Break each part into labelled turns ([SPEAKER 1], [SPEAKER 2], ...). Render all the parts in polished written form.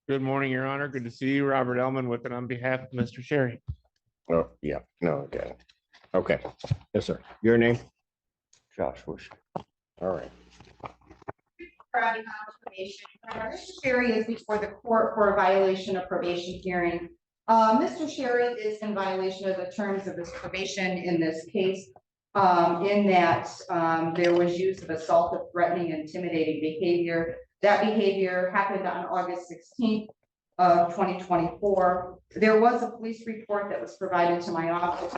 [SPEAKER 1] Good morning, Your Honor. Good to see you. Robert Ellman with it on behalf of Mr. Sherry.
[SPEAKER 2] Oh, yeah, no, okay. Okay, yes, sir. Your name?
[SPEAKER 3] Josh Bush.
[SPEAKER 2] All right.
[SPEAKER 4] Probation. Mr. Sherry is before the court for a violation of probation hearing. Mr. Sherry is in violation of the terms of his probation in this case, in that there was use of assaultive, threatening, intimidating behavior. That behavior happened on August 16th of 2024. There was a police report that was provided to my office,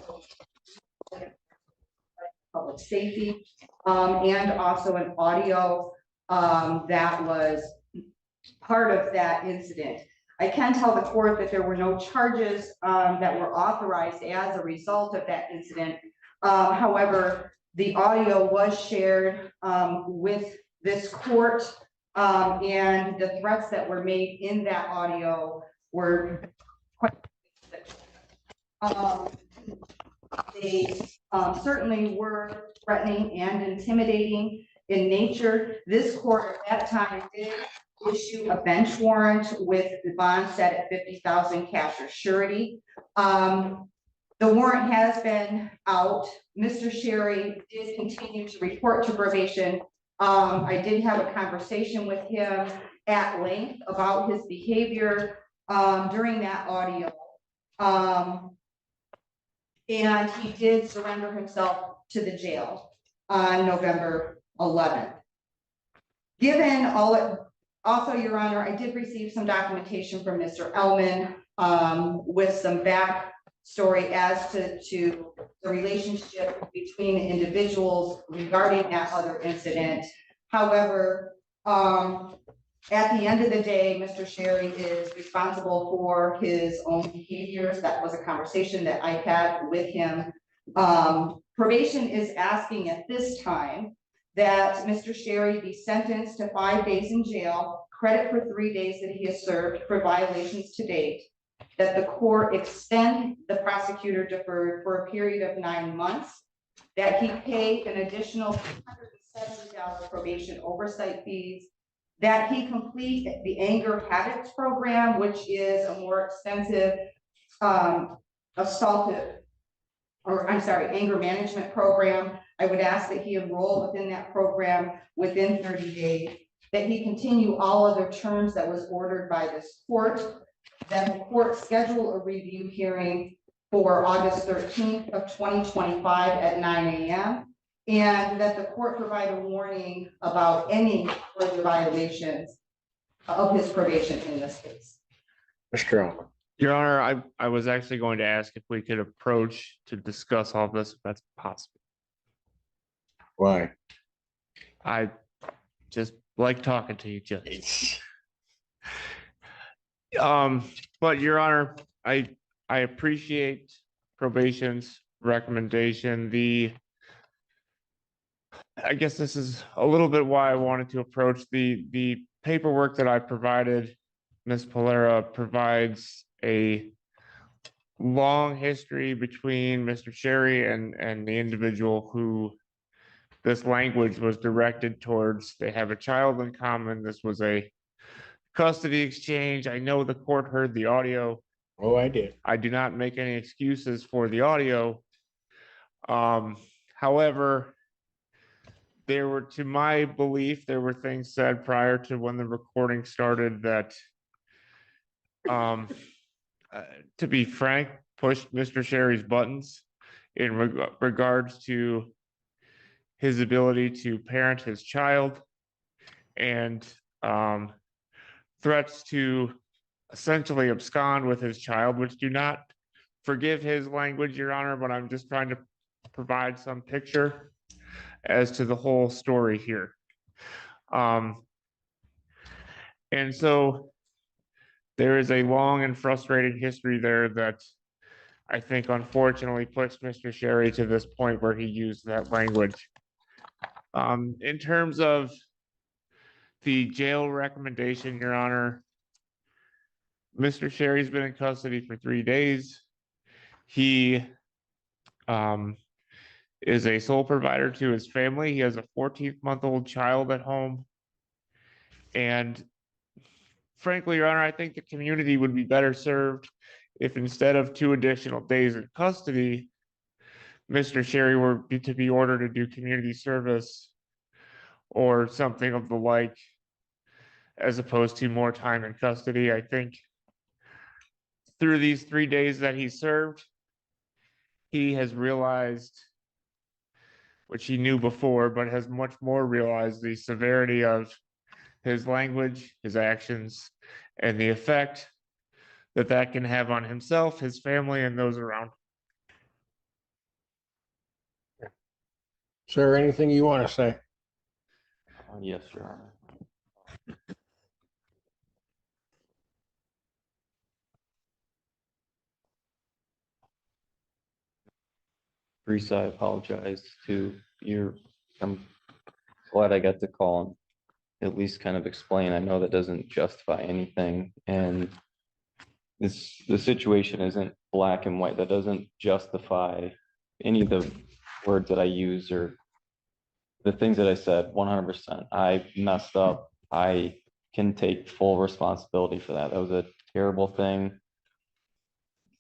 [SPEAKER 4] public safety, and also an audio that was part of that incident. I can tell the court that there were no charges that were authorized as a result of that incident. However, the audio was shared with this court, and the threats that were made in that audio were quite they certainly were threatening and intimidating in nature. This court at that time did issue a bench warrant with the bond set at 50,000 cash or surety. The warrant has been out. Mr. Sherry did continue to report to probation. I did have a conversation with him at length about his behavior during that audio. And he did surrender himself to the jail on November 11th. Given all it, also, Your Honor, I did receive some documentation from Mr. Ellman with some backstory as to the relationship between individuals regarding that other incident. However, at the end of the day, Mr. Sherry is responsible for his own behaviors. That was a conversation that I had with him. Probation is asking at this time that Mr. Sherry be sentenced to 5 days in jail, credit for 3 days that he has served for violations to date, that the court extend the prosecutor deferred for a period of 9 months, that he pay an additional $270 probation oversight fees, that he complete the anger habits program, which is a more extensive anger management program. I would ask that he enroll within that program within 30 days, that he continue all other terms that was ordered by this court, that the court schedule a review hearing for August 13th of 2025 at 9 a.m. and that the court provide a warning about any further violations of his probation in this case.
[SPEAKER 2] Mr. Ellman.
[SPEAKER 1] Your Honor, I was actually going to ask if we could approach to discuss all this, if that's possible.
[SPEAKER 2] Why?
[SPEAKER 1] I just like talking to you, Judge. But Your Honor, I appreciate probation's recommendation. I guess this is a little bit why I wanted to approach the paperwork that I provided. Ms. Polera provides a long history between Mr. Sherry and the individual who this language was directed towards. They have a child in common. This was a custody exchange. I know the court heard the audio.
[SPEAKER 2] Oh, I did.
[SPEAKER 1] I do not make any excuses for the audio. However, to my belief, there were things said prior to when the recording started that, to be frank, pushed Mr. Sherry's buttons in regards to his ability to parent his child, and threats to essentially abscond with his child, which do not forgive his language, Your Honor, but I'm just trying to provide some picture as to the whole story here. And so there is a long and frustrating history there that I think unfortunately puts Mr. Sherry to this point where he used that language. In terms of the jail recommendation, Your Honor, Mr. Sherry's been in custody for 3 days. He is a sole provider to his family. He has a 14-month-old child at home. And frankly, Your Honor, I think the community would be better served if instead of 2 additional days in custody, Mr. Sherry were to be ordered to do community service or something of the like, as opposed to more time in custody. I think through these 3 days that he served, he has realized, which he knew before, but has much more realized the severity of his language, his actions, and the effect that that can have on himself, his family, and those around.
[SPEAKER 2] Is there anything you want to say?
[SPEAKER 3] Yes, Your Honor. Teresa, I apologize to your, I'm glad I got to call and at least kind of explain. I know that doesn't justify anything, and the situation isn't black and white. That doesn't justify any of the words that I use or the things that I said. 100%. I messed up. I can take full responsibility for that. That was a terrible thing.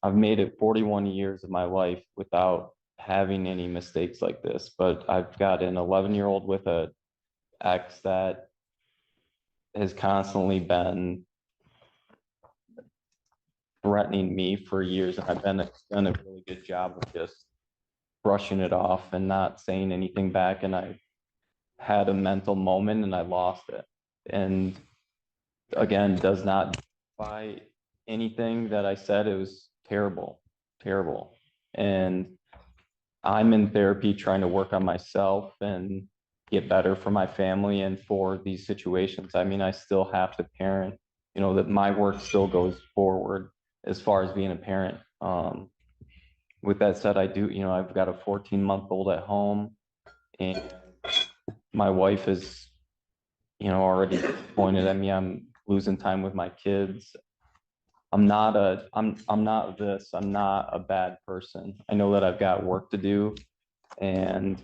[SPEAKER 3] I've made it 41 years of my life without having any mistakes like this, but I've got an 11-year-old with a ex that has constantly been threatening me for years, and I've done a really good job of just brushing it off and not saying anything back. And I had a mental moment and I lost it. And again, does not justify anything that I said. It was terrible, terrible. And I'm in therapy trying to work on myself and get better for my family and for these situations. I mean, I still have to parent, that my work still goes forward as far as being a parent. With that said, I do, I've got a 14-month-old at home, and my wife is, already pointed at me. I'm losing time with my kids. I'm not this. I'm not a bad person. I know that I've got work to do, and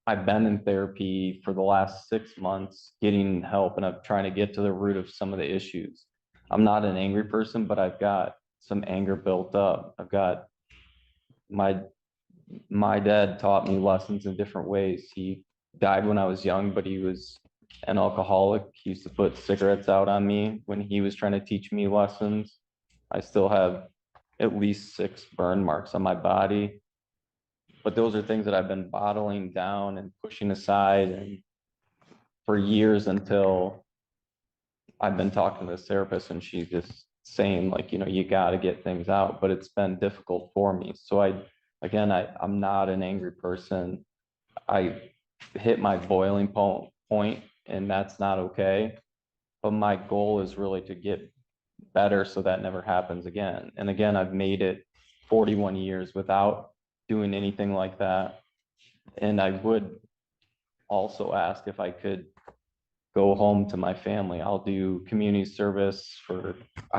[SPEAKER 3] I've been in therapy for the last 6 months getting help, and I'm trying to get to the root of some of the issues. I'm not an angry person, but I've got some anger built up. I've got my dad taught me lessons in different ways. He died when I was young, but he was an alcoholic. He used to put cigarettes out on me when he was trying to teach me lessons. I still have at least 6 burn marks on my body. But those are things that I've been bottling down and pushing aside and for years, until I've been talking to this therapist, and she's just saying, like, you got to get things out, but it's been difficult for me. So I'm not an angry person. I hit my boiling point, and that's not okay. But my goal is really to get better so that never happens again. And again, I've made it 41 years without doing anything like that. And I would also ask if I could go home to my family. I'll do community service for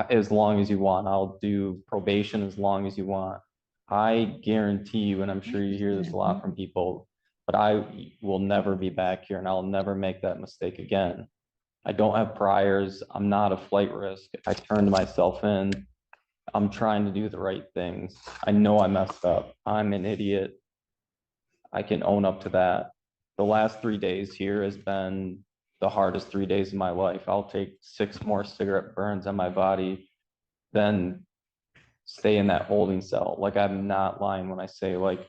[SPEAKER 3] as long as you want. I'll do probation as long as you want. I guarantee you, and I'm sure you hear this a lot from people, but I will never be back here, and I'll never make that mistake again. I don't have priors. I'm not a flight risk. I turned myself in. I'm trying to do the right things. I know I messed up. I'm an idiot. I can own up to that. The last 3 days here has been the hardest 3 days of my life. I'll take 6 more cigarette burns on my body than stay in that holding cell. Like, I'm not lying when I say, like,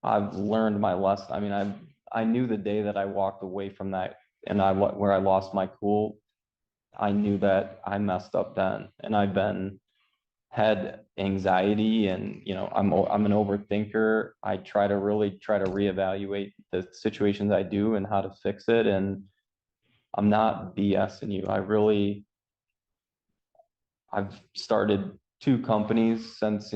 [SPEAKER 3] I've learned my lesson. I mean, I knew the day that I walked away from that and where I lost my cool, I knew that I messed up then. And I've had anxiety, and I'm an overthinker. I really try to reevaluate the situations I do and how to fix it. And I'm not BSing you. I've started 2 companies since,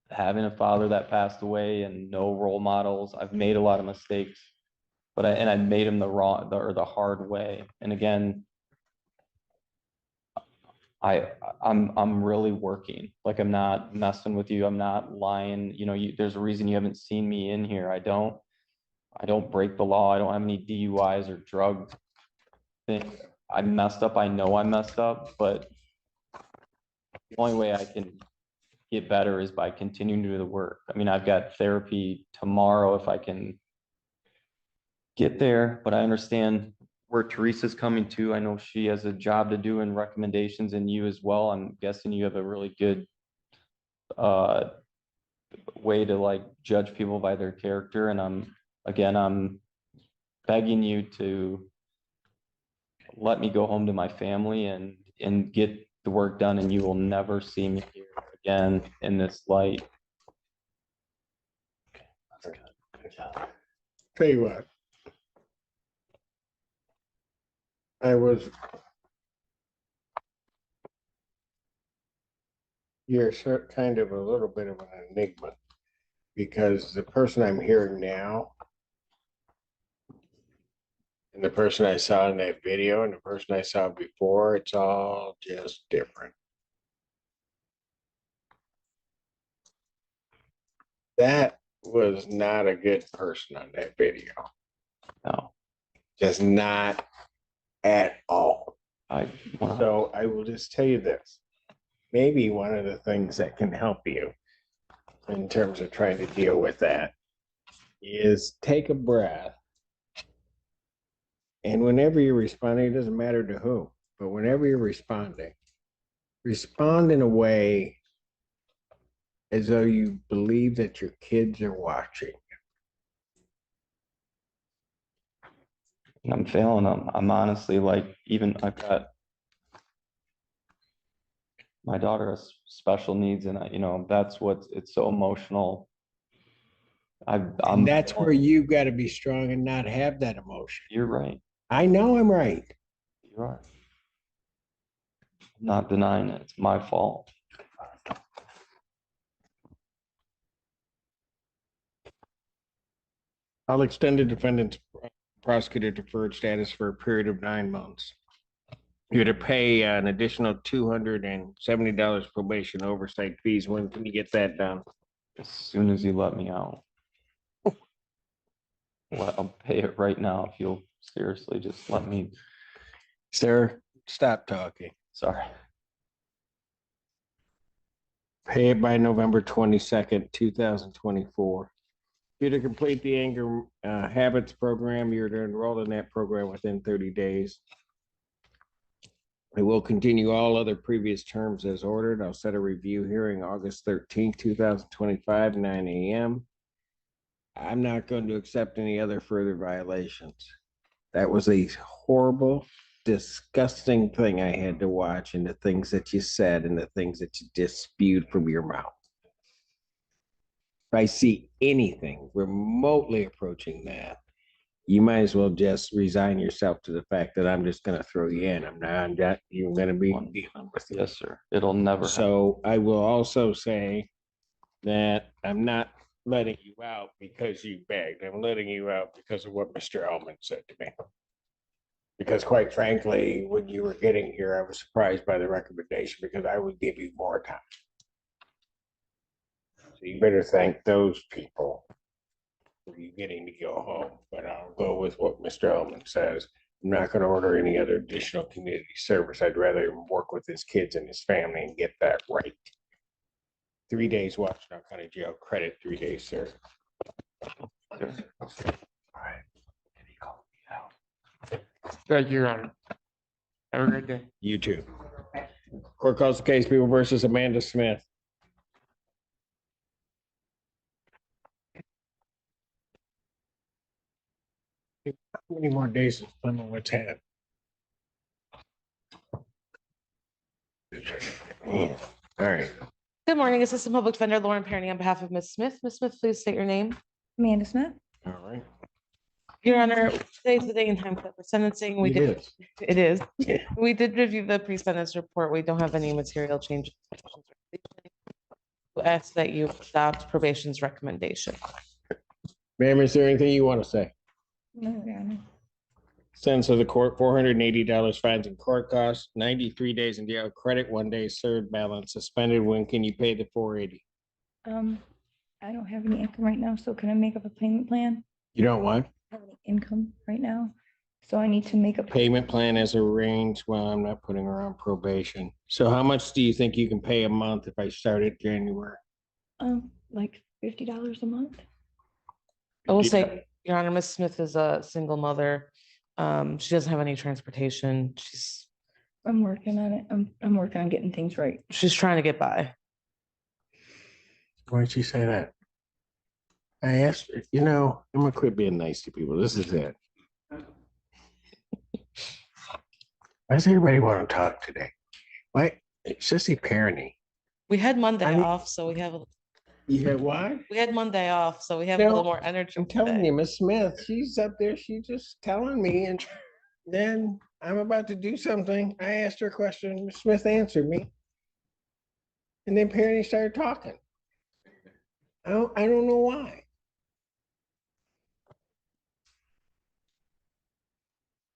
[SPEAKER 3] having a father that passed away and no role models. I've made a lot of mistakes, but I made them the hard way. And again, I'm really working. Like, I'm not messing with you. I'm not lying. There's a reason you haven't seen me in here. I don't break the law. I don't have any DUIs or drug things I messed up. I know I messed up, but the only way I can get better is by continuing to do the work. I mean, I've got therapy tomorrow if I can get there, but I understand where Teresa's coming to. I know she has a job to do and recommendations, and you as well. I'm guessing you have a really good way to like judge people by their character. And I'm begging you to let me go home to my family and get the work done, and you will never see me here again in this light.
[SPEAKER 2] Tell you what. You're kind of a little bit of an enigma because the person I'm hearing now and the person I saw in that video and the person I saw before, it's all just different. That was not a good person on that video.
[SPEAKER 3] No,
[SPEAKER 2] Just not at all.
[SPEAKER 3] wow.
[SPEAKER 2] So I will just tell you this. Maybe one of the things that can help you in terms of trying to deal with that is take a breath. And whenever you're responding, it doesn't matter to who, but whenever you're responding, respond in a way as though you believe that your kids are watching.
[SPEAKER 3] I'm failing. I'm honestly like, even I've got my daughter has special needs, and that's what it's so emotional.
[SPEAKER 2] And that's where you've got to be strong and not have that emotion.
[SPEAKER 3] You're right.
[SPEAKER 2] I know I'm right.
[SPEAKER 3] You are. I'm not denying it. It's my fault.
[SPEAKER 2] I'll extend the defendant's prosecutor deferred status for a period of 9 months. You're to pay an additional $270 probation oversight fees. When can you get that done?
[SPEAKER 3] As soon as you let me out. Well, I'll pay it right now if you'll seriously just let me.
[SPEAKER 2] Sir, stop talking.
[SPEAKER 3] Sorry.
[SPEAKER 2] Pay it by November 22nd, 2024. You're to complete the anger habits program. You're to enroll in that program within 30 days. I will continue all other previous terms as ordered. I'll set a review hearing August 13th, 2025, 9 a.m. I'm not going to accept any other further violations. That was a horrible, disgusting thing I had to watch, and the things that you said and the things that you just spewed from your mouth. If I see anything remotely approaching that, you might as well just resign yourself to the fact that I'm just going to throw you in. I'm not even going to be dealing with it.
[SPEAKER 3] Yes, sir. It'll never happen.
[SPEAKER 2] So I will also say that I'm not letting you out because you begged. I'm letting you out because of what Mr. Ellman said to me. Because quite frankly, when you were getting here, I was surprised by the recommendation because I would give you more time. So you better thank those people for you getting to go home. But I'll go with what Mr. Ellman says. I'm not going to order any other additional community service. I'd rather work with his kids and his family and get that right. 3 days Washington County Jail credit, 3 days, sir.
[SPEAKER 3] All right.
[SPEAKER 1] Thank you, Your Honor. Have a great day.
[SPEAKER 2] You too. Court calls the case people versus Amanda Smith. How many more days is Plymouth what's had? All right.
[SPEAKER 5] Good morning, Assistant Public Defender Lauren Perny on behalf of Ms. Smith. Ms. Smith, please state your name.
[SPEAKER 6] Amanda Smith.
[SPEAKER 2] All right.
[SPEAKER 5] Your Honor, today's the day and time set for sentencing. It is.
[SPEAKER 2] Yeah.
[SPEAKER 5] We did review the pre-sentence report. We don't have any material changes. We ask that you adopt probation's recommendation.
[SPEAKER 2] Ma'am, is there anything you want to say?
[SPEAKER 6] No, Your Honor.
[SPEAKER 2] Sentence of the court, $480 fines and court costs, 93 days in jail, credit 1 day served, balance suspended. When can you pay the 480?
[SPEAKER 6] I don't have any income right now, so can I make up a payment plan?
[SPEAKER 2] You don't want?
[SPEAKER 6] I have any income right now, So I need to make a,
[SPEAKER 2] Payment plan is arranged. Well, I'm not putting her on probation. So how much do you think you can pay a month if I start it January?
[SPEAKER 6] like $50 a month.
[SPEAKER 5] I will say, Your Honor, Miss Smith is a single mother. She doesn't have any transportation.
[SPEAKER 6] I'm working on it. I'm working on getting things right.
[SPEAKER 5] She's trying to get by.
[SPEAKER 2] Why'd she say that? I asked, her, I'm gonna quit being nice to people. This is it. Why does everybody want to talk today? Why? Sissy parenting.
[SPEAKER 5] We had Monday
[SPEAKER 2] I mean-
[SPEAKER 5] off, so
[SPEAKER 2] You had what?
[SPEAKER 5] we had Monday off, so we have a
[SPEAKER 2] No,
[SPEAKER 5] little more energy.
[SPEAKER 2] I'm telling
[SPEAKER 5] today.
[SPEAKER 2] you, Miss Smith, she's up there, she's just telling me, and then I'm about to do something. I asked her a question, Miss Smith answered me. And then parenting started talking. I don't know why.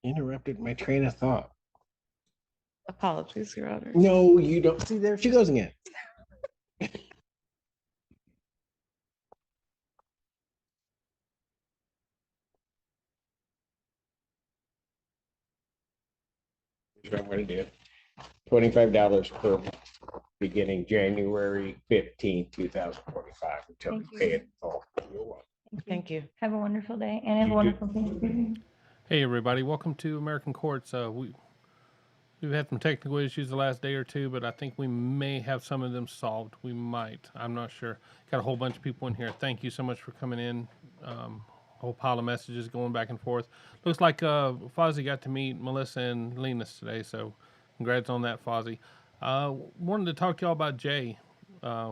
[SPEAKER 2] Interrupted my train of thought.
[SPEAKER 5] Apologies, Your Honor.
[SPEAKER 2] No, you don't. See, there she goes again. Here's what I'm gonna do. $25 per month, beginning January 15th, 2045, until we
[SPEAKER 6] Thank you.
[SPEAKER 2] pay it all. You're welcome.
[SPEAKER 5] Thank you.
[SPEAKER 6] Have a wonderful day and have a
[SPEAKER 2] You
[SPEAKER 6] wonderful Thanksgiving.
[SPEAKER 7] Hey everybody, welcome to American Courts. We've had some technical issues the last day or two, but I think we may have some of them solved. We might. I'm not sure. Got a whole bunch of people in here. Thank you so much for coming in. Whole pile of messages going back and forth. Looks like Fozzie got to meet Melissa and Linus today, so congrats on that, Fozzie. Wanted to talk to y'all about Jay.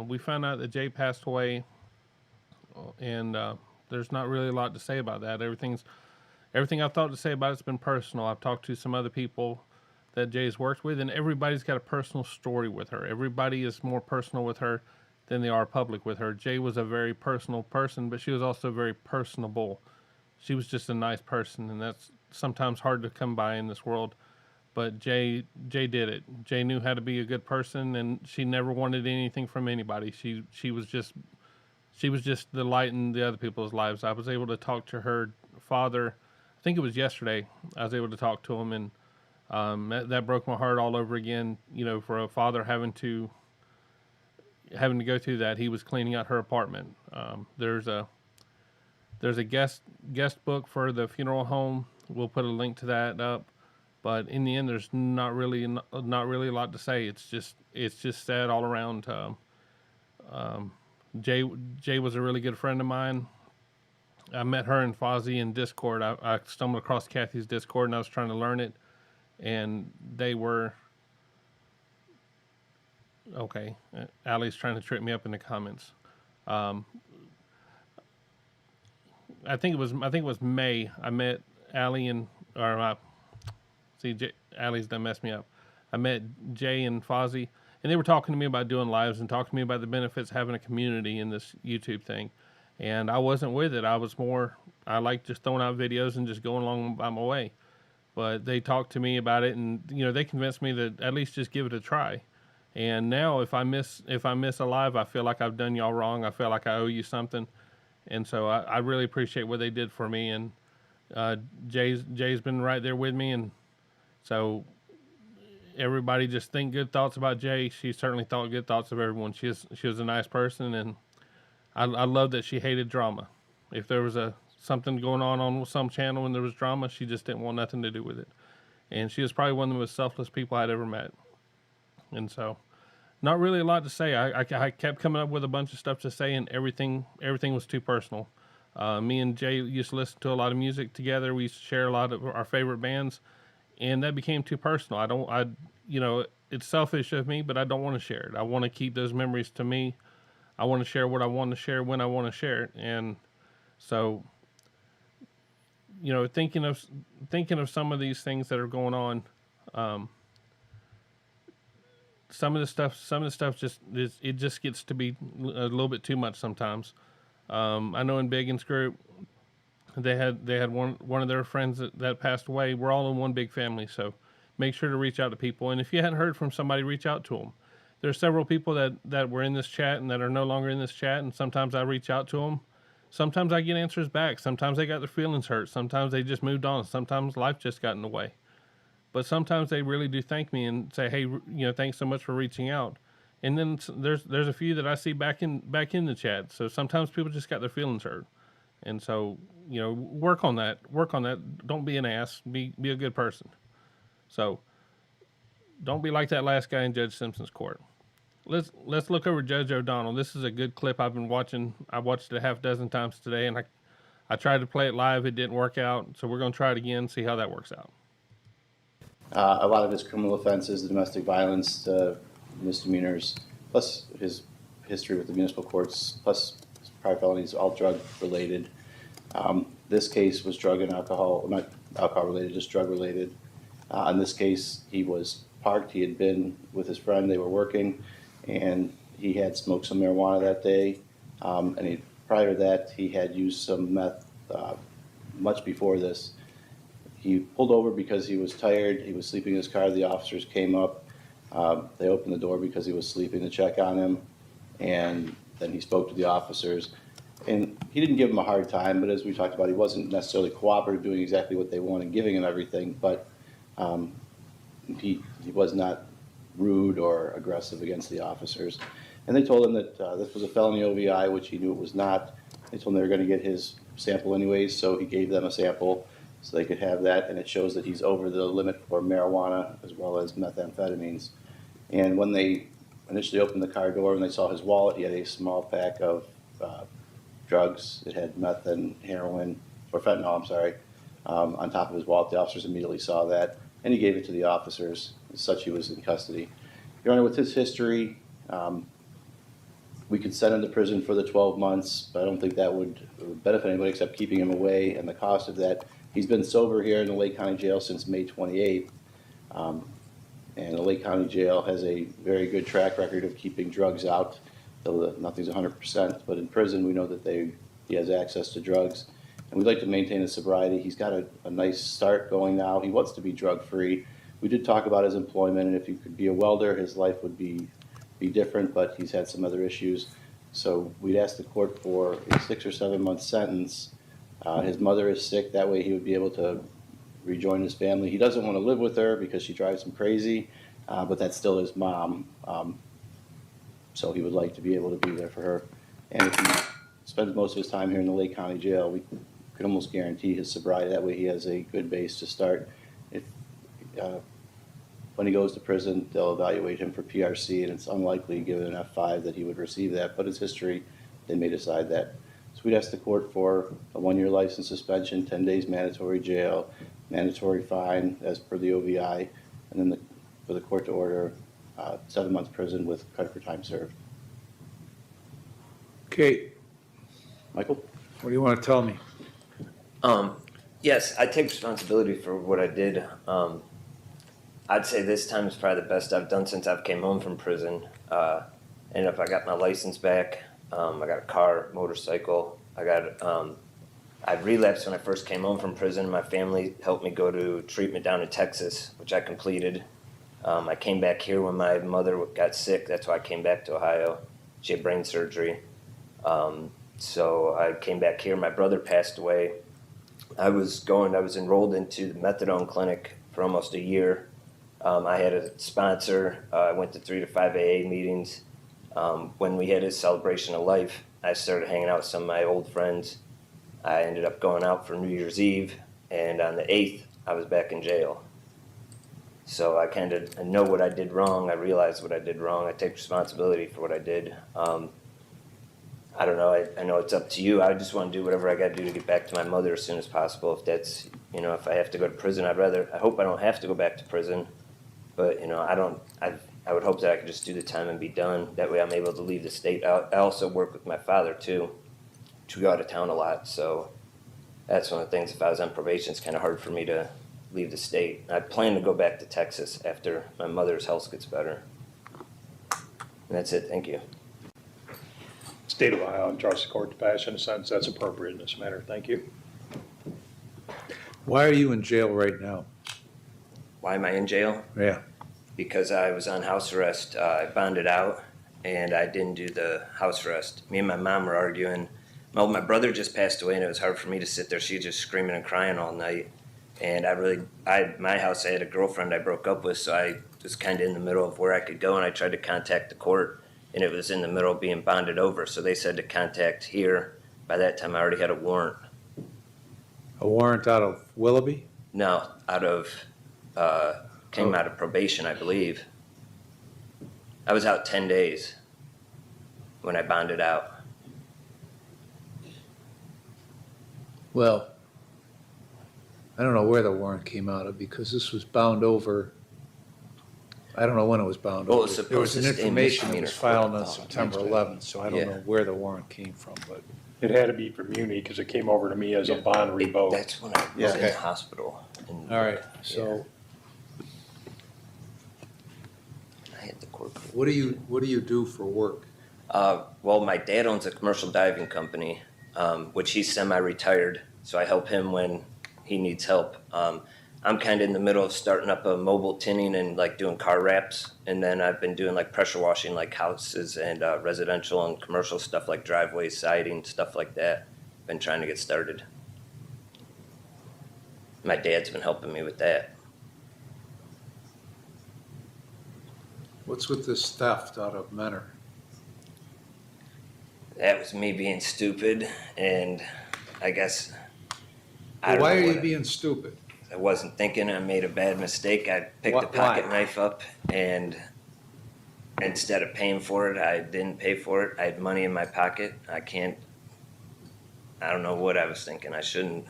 [SPEAKER 7] We found out that Jay passed away, and there's not really a lot to say about that. Everything I've thought to say about it's been personal. I've talked to some other people that Jay's worked with, and everybody's got a personal story with her. Everybody is more personal with her than they are public with her. Jay was a very personal person, but she was also very personable. She was just a nice person, and that's sometimes hard to come by in this world. But Jay did it. Jay knew how to be a good person, and she never wanted anything from anybody. She was just the light in the other people's lives. I was able to talk to her father. I think it was yesterday. I was able to talk to him, and that broke my heart all over again. For a father having to go through that. He was cleaning out her apartment. There's a guest book for the funeral home. We'll put a link to that up. But in the end, there's not really a lot to say. It's just sad all around. Jay was a really good friend of mine. I met her and Fozzie in Discord. I stumbled across Kathy's Discord, and I was trying to learn it. And they were okay. Allie's trying to trip me up in the comments. I think it was May. I met Allie Allie's done messed me up. I met Jay and Fozzie, and they were talking to me about doing lives and talking to me about the benefits of having a community in this YouTube thing. And I wasn't with it. I like just throwing out videos and just going along by my way. But they talked to me about it, and they convinced me to at least just give it a try. And now if I miss a live, I feel like I've done y'all wrong. I feel like I owe you something. And so I really appreciate what they did for me. And Jay's been right there with me, and so everybody just think good thoughts about Jay. She certainly thought good thoughts of everyone. She was a nice person, and I love that she hated drama. If there was something going on some channel and there was drama, she just didn't want nothing to do with it. And she was probably one of the most selfless people I'd ever met. And so, not really a lot to say. I kept coming up with a bunch of stuff to say, and everything was too personal. Me and Jay used to listen to a lot of music together. We used to share a lot of our favorite bands, and that became too personal. It's selfish of me, but I don't want to share it. I want to keep those memories to me. I want to share what I want to share when I want to share it. And so, thinking of some of these things that are going on, some of the stuff just gets to be a little bit too much sometimes. I know in Biggins group, they had one of their friends that passed away. We're all in one big family, so make sure to reach out to people. And if you hadn't heard from somebody, reach out to them. There are several people that were in this chat and that are no longer in this chat, and sometimes I reach out to them Sometimes I get answers back. Sometimes they got their feelings hurt. Sometimes they just moved on. Sometimes life just got in the way. But sometimes they really do thank me and say, "Hey, thanks so much for reaching out." And then there's a few that I see back in the chat. So sometimes people just got their feelings hurt, and so work on that. Work on that. Don't be an ass. Be a good person. So don't be like that last guy in Judge Simpson's court. Let's look over Judge O'Donnell. This is a good clip I've been watching. I watched it a half dozen times today, and I tried to play it live. It didn't work out, so we're going to try it again. See how that works out.
[SPEAKER 8] A lot of his criminal offenses, the domestic violence, misdemeanors, plus his history with the municipal courts, plus his prior felonies, all drug related. This case was drug and alcohol, not alcohol related, just drug related. In this case, he was parked. He had been with his friend. They were working, and he had smoked some marijuana that day. And prior to that, he had used some meth much before this. He pulled over because he was tired. He was sleeping in his car. The officers came up. They opened the door because he was sleeping to check on him. And then he spoke to the officers. And he didn't give them a hard time, but as we talked about, he wasn't necessarily cooperative, doing exactly what they wanted, giving him everything. But he was not rude or aggressive against the officers. And they told him that this was a felony OVI, which he knew it was not. They told him they were going to get his sample anyways, so he gave them a sample so they could have that, and it shows that he's over the limit for marijuana as well as methamphetamines. And when they initially opened the car door and they saw his wallet, he had a small pack of drugs. It had meth and heroin, or fentanyl, I'm sorry, on top of his wallet. The officers immediately saw that, and he gave it to the officers. As such, he was in custody. Your Honor, with his history, we could send him to prison for the 12 months, but I don't think that would benefit anybody except keeping him away and the cost of that. He's been sober here in the Lake County Jail since May 28th. And the Lake County Jail has a very good track record of keeping drugs out, though nothing's 100%. But in prison, we know that he has access to drugs. And we'd like to maintain his sobriety. He's got a nice start going now. He wants to be drug-free. We did talk about his employment, and if he could be a welder, his life would be different, but he's had some other issues. So we'd ask the court for a 6 or 7 month sentence. His mother is sick. That way he would be able to rejoin his family. He doesn't want to live with her because she drives him crazy, but that's still his mom. So he would like to be able to be there for her. And if he spends most of his time here in the Lake County Jail, we could almost guarantee his sobriety. That way he has a good base to start. If when he goes to prison, they'll evaluate him for PRC, and it's unlikely, given an F5, that he would receive that. But his history, they may decide that. So we'd ask the court for a 1-year license suspension, 10 days mandatory jail, mandatory fine as per the OVI, and then for the court to order 7 months prison with credit for time served.
[SPEAKER 9] Kate,
[SPEAKER 8] Michael?
[SPEAKER 9] what do you want to tell me?
[SPEAKER 10] Yes, I take responsibility for what I did. I'd say this time is probably the best I've done since I've came home from prison. And if I got my license back, I got a car, motorcycle. I relapsed when I first came home from prison. My family helped me go to treatment down in Texas, which I completed. I came back here when my mother got sick. That's why I came back to Ohio. She had brain surgery. So I came back here. My brother passed away. I was enrolled into the methadone clinic for almost a year. I had a sponsor. I went to 3 to 5 AA meetings. When we had his celebration of life, I started hanging out with some of my old friends. I ended up going out for New Year's Eve, and on the 8th, I was back in jail. So I know what I did wrong. I realized what I did wrong. I take responsibility for what I did. I don't know. I know it's up to you. I just want to do whatever I got to do to get back to my mother as soon as possible. If that's, if I have to go to prison, I hope I don't have to go back to prison. But, I would hope that I could just do the time and be done. That way I'm able to leave the state. I also work with my father, too, to go out of town a lot. So that's one of the things. If I was on probation, it's kind of hard for me to leave the state. I plan to go back to Texas after my mother's health gets better. And that's it. Thank you.
[SPEAKER 11] State of Ohio, and trust the court to pass in a sentence that's appropriate in this matter. Thank you.
[SPEAKER 9] Why are you in jail right now?
[SPEAKER 10] Why am I in jail?
[SPEAKER 9] Yeah.
[SPEAKER 10] Because I was on house arrest. I bonded out, and I didn't do the house arrest. Me and my mom were arguing. Well, my brother just passed away and it was hard for me to sit there. She was just screaming and crying all night. And my house, I had a girlfriend I broke up with, so I was kind of in the middle of where I could go, and I tried to contact the court, and it was in the middle of being bonded over. So they said to contact here. By that time, I already had a warrant.
[SPEAKER 9] A warrant out of Willoughby?
[SPEAKER 10] No, came out of probation, I believe. I was out 10 days when I bonded out.
[SPEAKER 9] Well, I don't know where the warrant came out of because this was bound over. I don't know when it was bound
[SPEAKER 10] Well, it
[SPEAKER 9] over.
[SPEAKER 10] was
[SPEAKER 9] There was
[SPEAKER 10] supposed
[SPEAKER 9] an
[SPEAKER 10] to stay
[SPEAKER 9] information that
[SPEAKER 10] misdemeanor
[SPEAKER 9] was filed on
[SPEAKER 10] court.
[SPEAKER 9] September 11th, so I don't
[SPEAKER 10] Yeah.
[SPEAKER 9] know where the warrant came from, but.
[SPEAKER 11] It had to be from Muni because it came over to me as a bond revoke.
[SPEAKER 10] That's when I was
[SPEAKER 9] Yeah.
[SPEAKER 10] in
[SPEAKER 9] Okay.
[SPEAKER 10] the hospital. And
[SPEAKER 9] All right, so
[SPEAKER 10] I had the court.
[SPEAKER 9] what do you do for work?
[SPEAKER 10] Well, my dad owns a commercial diving company, which he's semi-retired, so I help him when he needs help. I'm kind of in the middle of starting up a mobile tinning and like doing car wraps, and then I've been doing like pressure washing like houses and residential and commercial stuff like driveways, siding, stuff like that. Been trying to get started. My dad's been helping me with that.
[SPEAKER 9] What's with this theft out of Menor?
[SPEAKER 10] That was me being stupid, and I guess I
[SPEAKER 9] Well,
[SPEAKER 10] don't
[SPEAKER 9] why
[SPEAKER 10] know
[SPEAKER 9] are you
[SPEAKER 10] what
[SPEAKER 9] being stupid?
[SPEAKER 10] I wasn't thinking. I made a bad mistake. I picked
[SPEAKER 9] Why-
[SPEAKER 10] the pocket
[SPEAKER 9] why?
[SPEAKER 10] knife up, and instead of paying for it, I didn't pay for it. I had money in my pocket. I don't know what I was thinking. I shouldn't.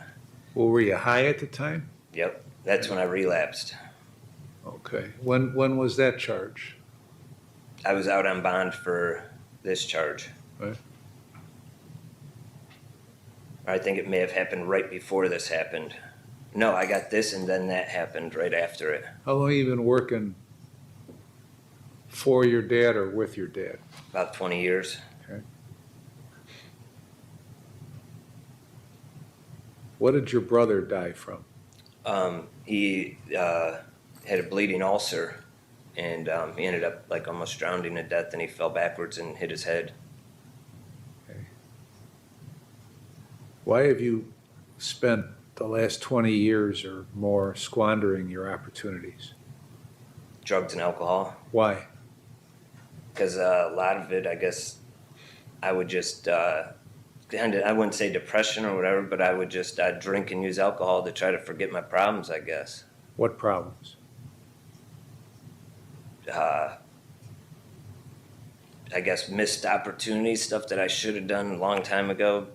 [SPEAKER 9] Well, were you high at the time?
[SPEAKER 10] Yep, that's when I relapsed.
[SPEAKER 9] Okay, when was that charge?
[SPEAKER 10] I was out on bond for this charge.
[SPEAKER 9] Right.
[SPEAKER 10] I think it may have happened right before this happened. No, I got this and then that happened right after it.
[SPEAKER 9] How long have you been working for your dad or with your dad?
[SPEAKER 10] About 20 years.
[SPEAKER 9] What did your brother die from?
[SPEAKER 10] He had a bleeding ulcer, and he ended up like almost drowning to death, and he fell backwards and hit his head.
[SPEAKER 9] Why have you spent the last 20 years or more squandering your opportunities?
[SPEAKER 10] Drugs and alcohol.
[SPEAKER 9] Why?
[SPEAKER 10] Because a lot of it, I guess, I would just I wouldn't say depression or whatever, but I would just drink and use alcohol to try to forget my problems, I guess.
[SPEAKER 9] What problems?
[SPEAKER 10] I guess missed opportunities, stuff that I should have done a long time ago.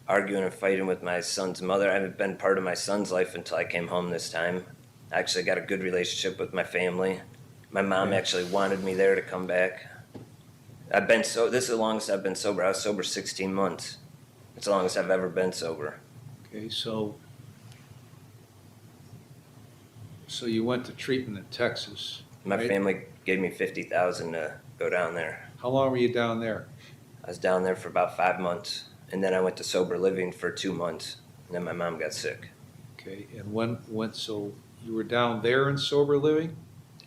[SPEAKER 10] Arguing and fighting with my son's mother. I haven't been part of my son's life until I came home this time. I actually got a good relationship with my family. My mom actually wanted me there to come back. This is the longest I've been sober. I was sober 16 months. It's the longest I've ever been sober.
[SPEAKER 9] Okay, so you went to treatment in Texas.
[SPEAKER 10] My
[SPEAKER 9] right?
[SPEAKER 10] family gave me $50,000 to go down there.
[SPEAKER 9] How long were you down there?
[SPEAKER 10] I was down there for about 5 months, and then I went to sober living for 2 months, and then my mom got sick.
[SPEAKER 9] Okay, and so you were down there in sober living?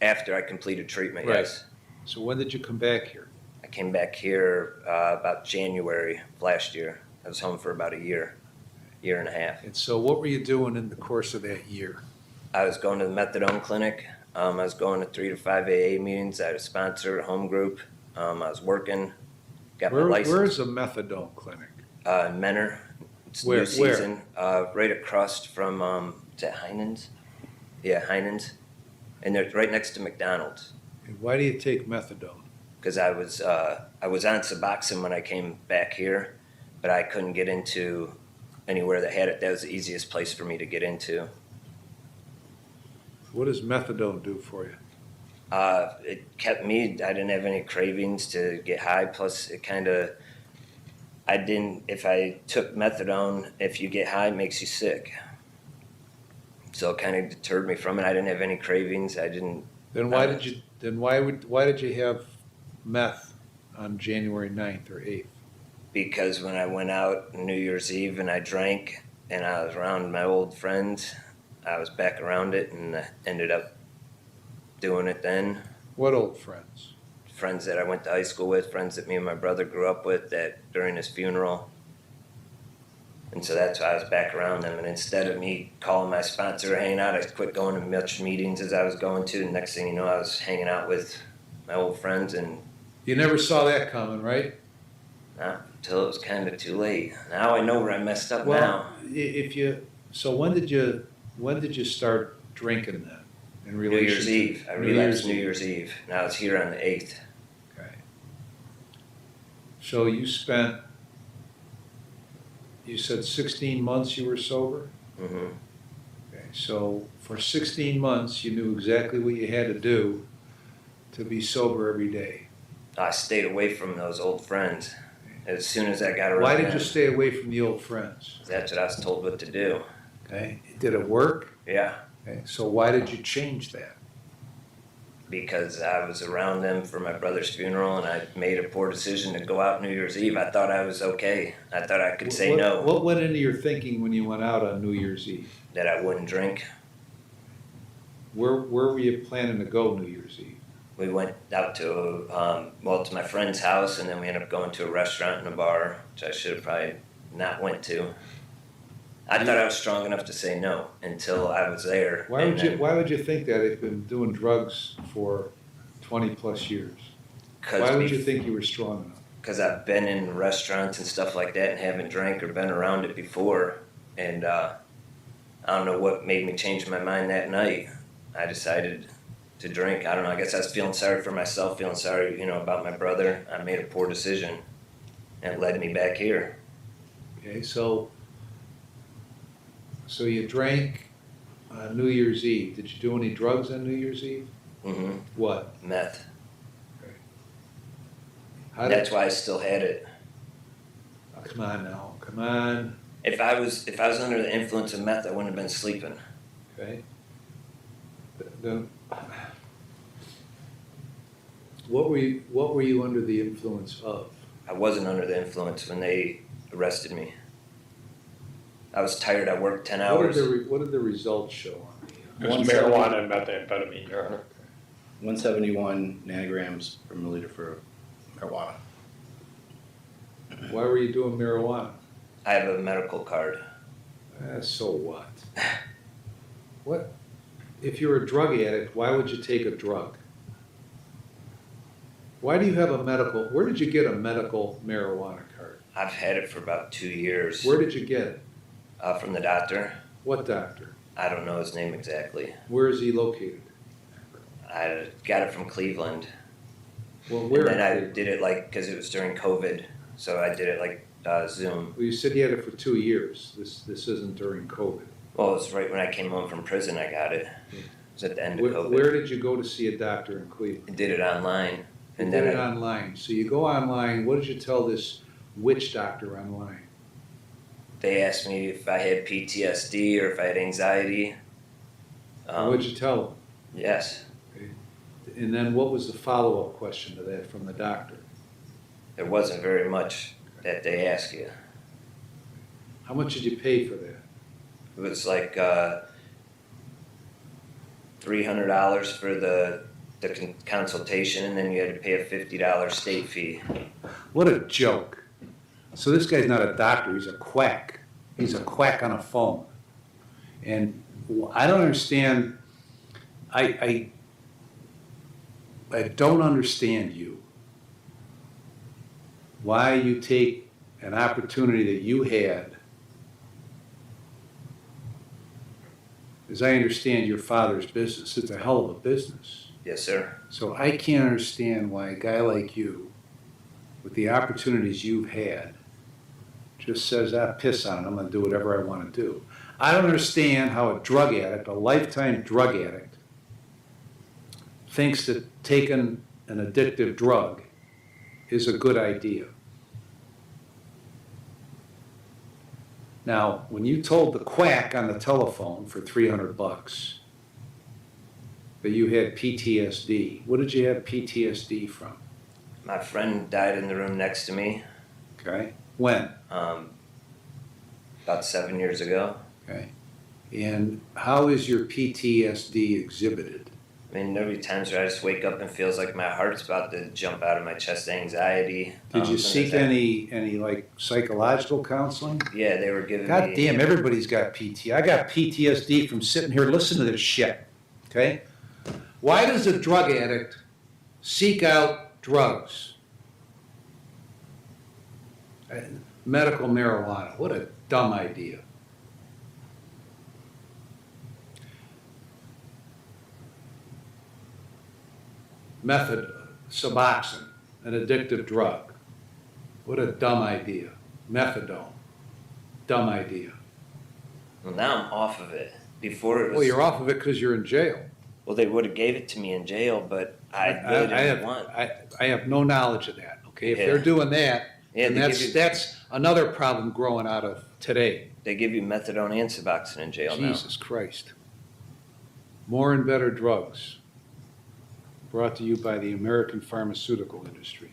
[SPEAKER 10] After I completed treatment,
[SPEAKER 9] Right.
[SPEAKER 10] yes.
[SPEAKER 9] So when did you come back here?
[SPEAKER 10] I came back here about January of last year. I was home for about a year and a half.
[SPEAKER 9] And so what were you doing in the course of that year?
[SPEAKER 10] I was going to the methadone clinic. I was going to 3 to 5 AA meetings. I had a sponsor, a home group. I was working, got my license.
[SPEAKER 9] Where is a methadone clinic?
[SPEAKER 10] In Menor. It's
[SPEAKER 9] Where-
[SPEAKER 10] new season. Right across from, is that Heinen's? Yeah, Heinen's. And they're right next to McDonald's.
[SPEAKER 9] And why do you take methadone?
[SPEAKER 10] Because I was on Suboxone when I came back here, but I couldn't get into anywhere that had it. That was the easiest place for me to get into.
[SPEAKER 9] What does methadone do for you?
[SPEAKER 10] It kept me, I didn't have any cravings to get high, plus it kind of, if I took methadone, if you get high, it makes you sick. So it kind of deterred me from it. I didn't have any cravings.
[SPEAKER 9] Then why did you have meth on January 9th or 8th?
[SPEAKER 10] Because when I went out New Year's Eve and I drank and I was around my old friends, I was back around it and I ended up doing it then.
[SPEAKER 9] What old friends?
[SPEAKER 10] Friends that I went to high school with, friends that me and my brother grew up with, that during his funeral, And so that's why I was back around them. And instead of me calling my sponsor or hanging out, I quit going to much meetings as I was going to. And next thing you know, I was hanging out with my old friends, and
[SPEAKER 9] You never saw that coming, right?
[SPEAKER 10] not until it was kind of too late. Now I know where I messed up
[SPEAKER 9] Well,
[SPEAKER 10] now.
[SPEAKER 9] So when did you start drinking then? In
[SPEAKER 10] New
[SPEAKER 9] relation
[SPEAKER 10] Year's
[SPEAKER 9] to-
[SPEAKER 10] Eve. I
[SPEAKER 9] New
[SPEAKER 10] relapsed
[SPEAKER 9] Year's
[SPEAKER 10] New
[SPEAKER 9] Eve.
[SPEAKER 10] Year's Eve. Now it's here on the 8th.
[SPEAKER 9] Okay. So you said 16 months you were sober?
[SPEAKER 10] Hmm.
[SPEAKER 9] Okay, so for 16 months, you knew exactly what you had to do to be sober every day.
[SPEAKER 10] I stayed away from those old friends as soon as I got around.
[SPEAKER 9] Why did
[SPEAKER 10] them.
[SPEAKER 9] you stay away from the old friends?
[SPEAKER 10] That's what I was told what to do.
[SPEAKER 9] Okay, did it work?
[SPEAKER 10] Yeah,
[SPEAKER 9] Okay, so why did you change that?
[SPEAKER 10] because I was around them for my brother's funeral, and I made a poor decision to go out New Year's Eve. I thought I was okay. I thought I could say no,
[SPEAKER 9] What went into your thinking when you went out on New Year's Eve?
[SPEAKER 10] that I wouldn't drink.
[SPEAKER 9] Where were you planning to go New Year's Eve?
[SPEAKER 10] We went out to, to my friend's house, and then we ended up going to a restaurant and a bar, which I should have probably not went to. I thought I was strong enough to say no until I was there.
[SPEAKER 9] Why
[SPEAKER 10] and then-
[SPEAKER 9] would you think that if you've been doing drugs for 20+ years? Why would you think you were strong enough?
[SPEAKER 10] Because I've been in restaurants and stuff like that and haven't drank or been around it before. And I don't know what made me change my mind that night. I decided to drink. I don't know. I guess I was feeling sorry for myself, feeling sorry, about my brother. I made a poor decision, and it led me back here.
[SPEAKER 9] Okay, so you drank on New Year's Eve. Did you do any drugs on New Year's Eve?
[SPEAKER 10] Hmm.
[SPEAKER 9] What?
[SPEAKER 10] Meth.
[SPEAKER 9] How did,
[SPEAKER 10] That's why I still had it.
[SPEAKER 9] oh, come on now, come on,
[SPEAKER 10] If I was under the influence of meth, I wouldn't have been sleeping.
[SPEAKER 9] okay? Then, what were you under the influence of?
[SPEAKER 10] I wasn't under the influence when they arrested me. I was tired. I worked 10 hours.
[SPEAKER 9] What did the results show on
[SPEAKER 11] It was marijuana and methamphetamine, Your Honor.
[SPEAKER 8] 171 nanograms per milliliter for marijuana.
[SPEAKER 9] me? Why were you doing marijuana?
[SPEAKER 10] I have a medical card.
[SPEAKER 9] So what? What, if you're a drug addict, why would you take a drug? Why do you have where did you get a medical marijuana card?
[SPEAKER 10] I've had it for about 2 years.
[SPEAKER 9] Where did you get it?
[SPEAKER 10] From the doctor.
[SPEAKER 9] What doctor?
[SPEAKER 10] I don't know his name exactly.
[SPEAKER 9] Where is he located?
[SPEAKER 10] I got it from Cleveland.
[SPEAKER 9] Well, where?
[SPEAKER 10] And then I
[SPEAKER 9] Well,
[SPEAKER 10] did it because it was during COVID. So I did it Zoom.
[SPEAKER 9] you said you had it for 2 years. This isn't during COVID.
[SPEAKER 10] Well, it was right when I came home from prison I got it. It was at the end of COVID.
[SPEAKER 9] Where did you go to see a doctor in Cleveland?
[SPEAKER 10] I did it online.
[SPEAKER 9] You
[SPEAKER 10] And
[SPEAKER 9] did
[SPEAKER 10] then
[SPEAKER 9] it online. So you go online, what did you tell this witch doctor online?
[SPEAKER 10] they asked me if I had PTSD or if I had anxiety.
[SPEAKER 9] What did you tell them?
[SPEAKER 10] Yes.
[SPEAKER 9] And then what was the follow-up question to that from the doctor?
[SPEAKER 10] There wasn't very much that they asked you.
[SPEAKER 9] How much did you pay for that?
[SPEAKER 10] It was like $300 for the consultation, and then you had to pay a $50 state fee.
[SPEAKER 9] What a joke. So this guy's not a doctor, he's a quack. He's a quack on a phone. And I don't understand, I don't understand you. Why you take an opportunity that you had. As I understand your father's business, it's a hell of a business.
[SPEAKER 10] Yes, sir.
[SPEAKER 9] So I can't understand why a guy like you, with the opportunities you've had, just says, piss on it, I'm gonna do whatever I wanna do. I don't understand how a drug addict, a lifetime drug addict, thinks that taking an addictive drug is a good idea. Now, when you told the quack on the telephone for $300 that you had PTSD, what did you have PTSD from?
[SPEAKER 10] My friend died in the room next to me
[SPEAKER 9] Okay, when?
[SPEAKER 10] about 7 years ago.
[SPEAKER 9] Okay, and how is your PTSD exhibited?
[SPEAKER 10] I mean, there'll be times where I just wake up and feels like my heart's about to jump out of my chest, anxiety.
[SPEAKER 9] Did you
[SPEAKER 10] sometimes
[SPEAKER 9] seek any like psychological counseling?
[SPEAKER 10] Yeah, they were giving
[SPEAKER 9] God
[SPEAKER 10] me.
[SPEAKER 9] damn, everybody's got PT. I got PTSD from sitting here listening to this shit, okay? Why does a drug addict seek out drugs? Medical marijuana, what a dumb idea. Suboxone, an addictive drug. What a dumb idea. Methadone, dumb idea.
[SPEAKER 10] Well, now I'm off of it. Before it was.
[SPEAKER 9] Well, you're off of it because you're in jail.
[SPEAKER 10] Well, they would have gave it to me in jail, but I really didn't want.
[SPEAKER 9] I have no knowledge of that, okay? If
[SPEAKER 10] Yeah.
[SPEAKER 9] they're doing that,
[SPEAKER 10] Yeah,
[SPEAKER 9] then
[SPEAKER 10] they give you-
[SPEAKER 9] that's another problem growing out of today.
[SPEAKER 10] They give you methadone and Suboxone in jail now.
[SPEAKER 9] Jesus Christ. More and better drugs. Brought to you by the American pharmaceutical industry.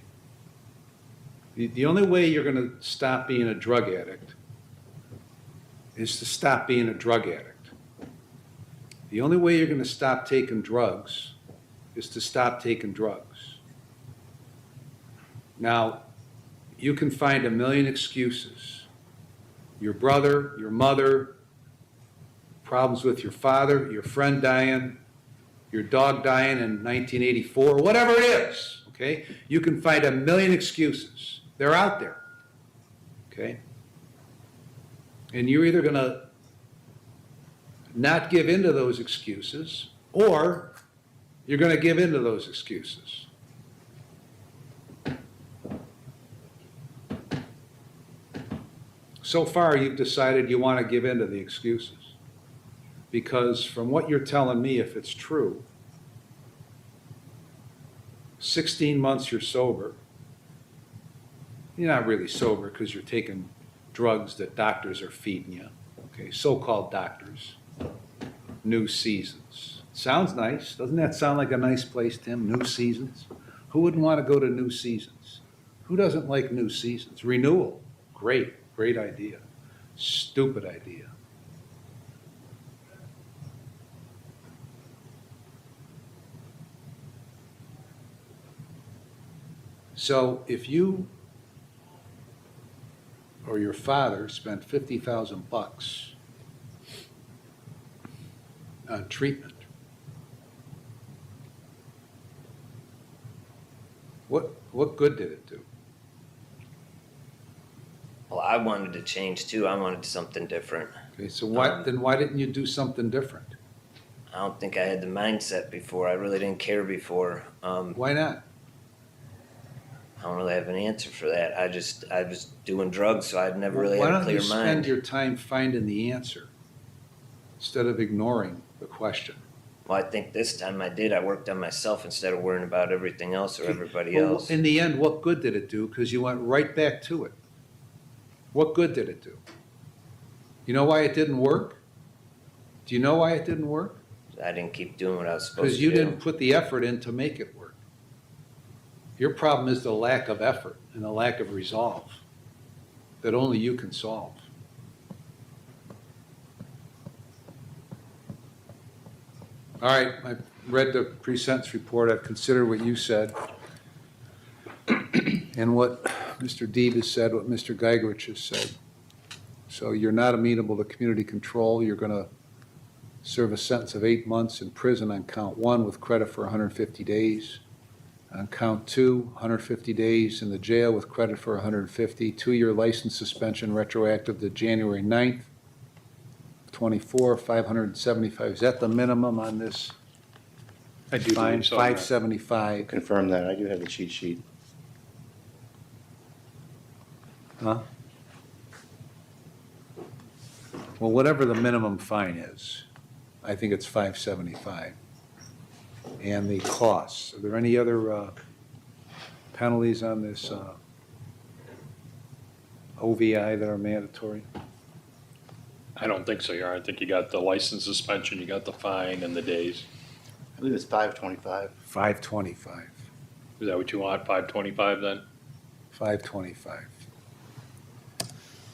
[SPEAKER 9] The only way you're gonna stop being a drug addict is to stop being a drug addict. The only way you're gonna stop taking drugs is to stop taking drugs. Now, you can find a million excuses. Your brother, your mother, problems with your father, your friend dying, your dog dying in 1984, whatever it is, okay? You can find a million excuses. They're out there, okay? And you're either gonna not give in to those excuses, or you're gonna give in to those excuses. So far, you've decided you want to give in to the excuses. Because from what you're telling me, if it's true, 16 months you're sober. You're not really sober because you're taking drugs that doctors are feeding you, okay, so-called doctors. New Seasons. Sounds nice. Doesn't that sound like a nice place, Tim? New Seasons? Who wouldn't want to go to New Seasons? Who doesn't like New Seasons? Renewal. Great, great idea. Stupid idea. So if you or your father spent $50,000 on treatment, what good did it do?
[SPEAKER 10] Well, I wanted to change too. I wanted something different.
[SPEAKER 9] Okay, so why didn't you do something different?
[SPEAKER 10] I don't think I had the mindset before. I really didn't care before.
[SPEAKER 9] Why not?
[SPEAKER 10] I don't really have an answer for that. I was doing drugs, so I'd never really
[SPEAKER 9] Why
[SPEAKER 10] had a
[SPEAKER 9] don't you
[SPEAKER 10] clear
[SPEAKER 9] spend
[SPEAKER 10] mind.
[SPEAKER 9] your time finding the answer instead of ignoring the question?
[SPEAKER 10] Well, I think this time I did. I worked on myself instead of worrying about everything else or everybody
[SPEAKER 9] Well,
[SPEAKER 10] else.
[SPEAKER 9] in the end, what good did it do? Because you went right back to it. What good did it do? You know why it didn't work? Do you know why it didn't work?
[SPEAKER 10] I didn't keep doing what I was supposed to
[SPEAKER 9] Because
[SPEAKER 10] do.
[SPEAKER 9] you didn't put the effort in to make it work. Your problem is the lack of effort and the lack of resolve that only you can solve. All right, I read the pre-sentence report. I've considered what you said and what Mr. Deeb has said, what Mr. Geigerich has said. So you're not amenable to community control. You're going to serve a sentence of 8 months in prison on count 1 with credit for 150 days. On count 2, 150 days in the jail with credit for 150, 2-year license suspension retroactive to January 9th, 24, 575. Is that the minimum on this?
[SPEAKER 11] I do
[SPEAKER 9] Fine,
[SPEAKER 11] believe so. Mayor.
[SPEAKER 9] 575.
[SPEAKER 8] Confirm that. I do have the cheat sheet.
[SPEAKER 9] Huh? Well, whatever the minimum fine is, I think it's 575. And the costs, are there any other penalties on this OVI that are mandatory?
[SPEAKER 11] I don't think so, Your Honor. I think you got the license suspension, you got the fine and the days.
[SPEAKER 8] I believe it's 525.
[SPEAKER 9] 525,
[SPEAKER 11] Is that what you want, 525 then?
[SPEAKER 9] 525.